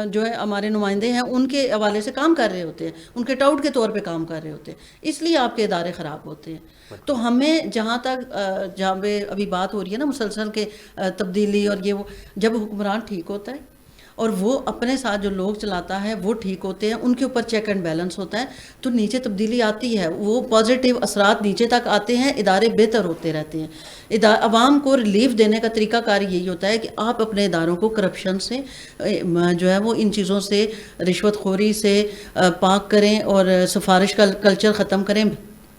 جو ہے ہمارے نمائندے ہیں ان کے حوالے سے کام کر رہے ہوتے ہیں, ان کے ٹاؤٹ کے طور پہ کام کر رہے ہوتے ہیں, اس لیے آپ کے ادارے خراب ہوتے ہیں. تو ہمیں جہاں پہ ابھی بات ہو رہی ہے نا مسلسل کے تبدیلی اور یہ وہ, جب حکمران ٹھیک ہوتا ہے اور وہ اپنے ساتھ جو لوگ چلاتا ہے وہ ٹھیک ہوتے ہیں, ان کے اوپر چیک اینڈ بیلنس ہوتا ہے, تو نیچے تبدیلی آتی ہے, وہ پازیٹیو اثرات نیچے تک آتے ہیں, ادارے بہتر ہوتے رہتے ہیں. عوام کو ریلیف دینے کا طریقہ کار یہی ہوتا ہے کہ آپ اپنے اداروں کو کرپشن سے جو ہے وہ ان چیزوں سے, رشوت خوری سے پاک کریں اور سفارش کا کلچر ختم کریں,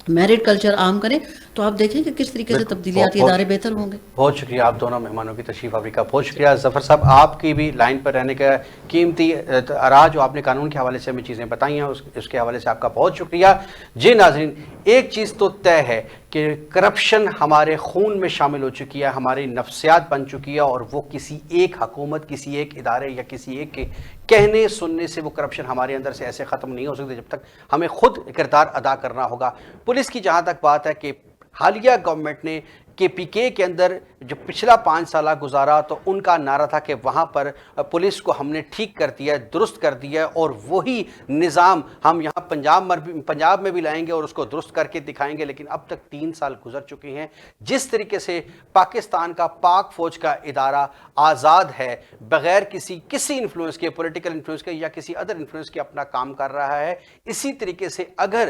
میرٹ کلچر عام کریں, تو آپ دیکھیں کہ کس طریقے سے تبدیلیات یہ ادارے بہتر ہوں گے. بہت شکریہ آپ دونوں مہمانوں کی تشریف آوری کا. بہت شکریہ ظفر صاحب آپ کی بھی لائن پر رہنے کا قیمتی آراء جو آپ نے قانون کے حوالے سے ہمیں چیزیں بتائی ہیں اس کے حوالے سے آپ کا بہت شکریہ. جی ناظرین، ایک چیز تو طے ہے کہ کرپشن ہمارے خون میں شامل ہو چکی ہے، ہماری نفسیات بن چکی ہے، اور وہ کسی ایک حکومت، کسی ایک ادارے یا کسی ایک کے کہنے سننے سے وہ کرپشن ہمارے اندر سے ایسے ختم نہیں ہو سکتے جب تک ہمیں خود کردار ادا کرنا ہوگا. پولیس کی جہاں تک بات ہے کہ حالیہ گورنمنٹ نے کے پی کے اندر جو پچھلا 5 سالہ گزارا تو ان کا نعرہ تھا کہ وہاں پر پولیس کو ہم نے ٹھیک کر دیا ہے، درست کر دیا ہے، اور وہی نظام ہم یہاں پنجاب میں بھی لائیں گے اور اس کو درست کر کے دکھائیں گے. لیکن اب تک 3 سال گزر چکے ہیں. جس طریقے سے پاکستان کا پاک فوج کا ادارہ آزاد ہے، بغیر کسی انفلوئنس کے، پولیٹیکل انفلوئنس کے یا کسی ادر انفلوئنس کے اپنا کام کر رہا ہے، اسی طریقے سے اگر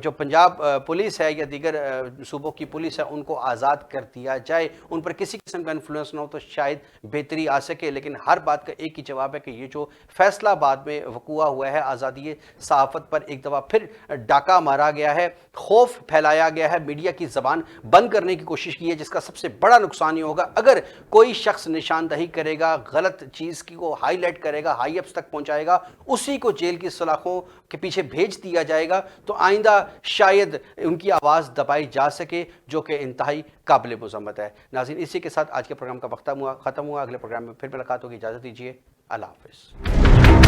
جو پنجاب پولیس ہے یا دیگر صوبوں کی پولیس ہے ان کو آزاد کر دیا جائے، ان پر کسی قسم کا انفلوئنس نہ ہو، تو شاید بہتری آ سکے. لیکن ہر بات کا ایک ہی جواب ہے کہ یہ جو فیصلہ آباد میں وقوع ہوا ہے، آزادی صحافت پر ایک دفعہ پھر ڈاکہ مارا گیا ہے، خوف پھیلایا گیا ہے، میڈیا کی زبان بند کرنے کی کوشش کی ہے، جس کا سب سے بڑا نقصان یہ ہوگا اگر کوئی شخص نشاندہی کرے گا، غلط چیز کی کو ہائی لائٹ کرے گا، ہائی اپس تک پہنچائے گا، اسی کو جیل کی سلاخوں کے پیچھے بھیج دیا جائے گا، تو آئندہ شاید ان کی آواز دبائی جا سکے، جو کہ انتہائی قابل مذمت ہے. ناظرین، اسی کے ساتھ آج کے پروگرام کا وقت ختم ہوا. اگلے پروگرام میں پھر ملاقات ہوگی. اجازت دیجیے. اللہ حافظ.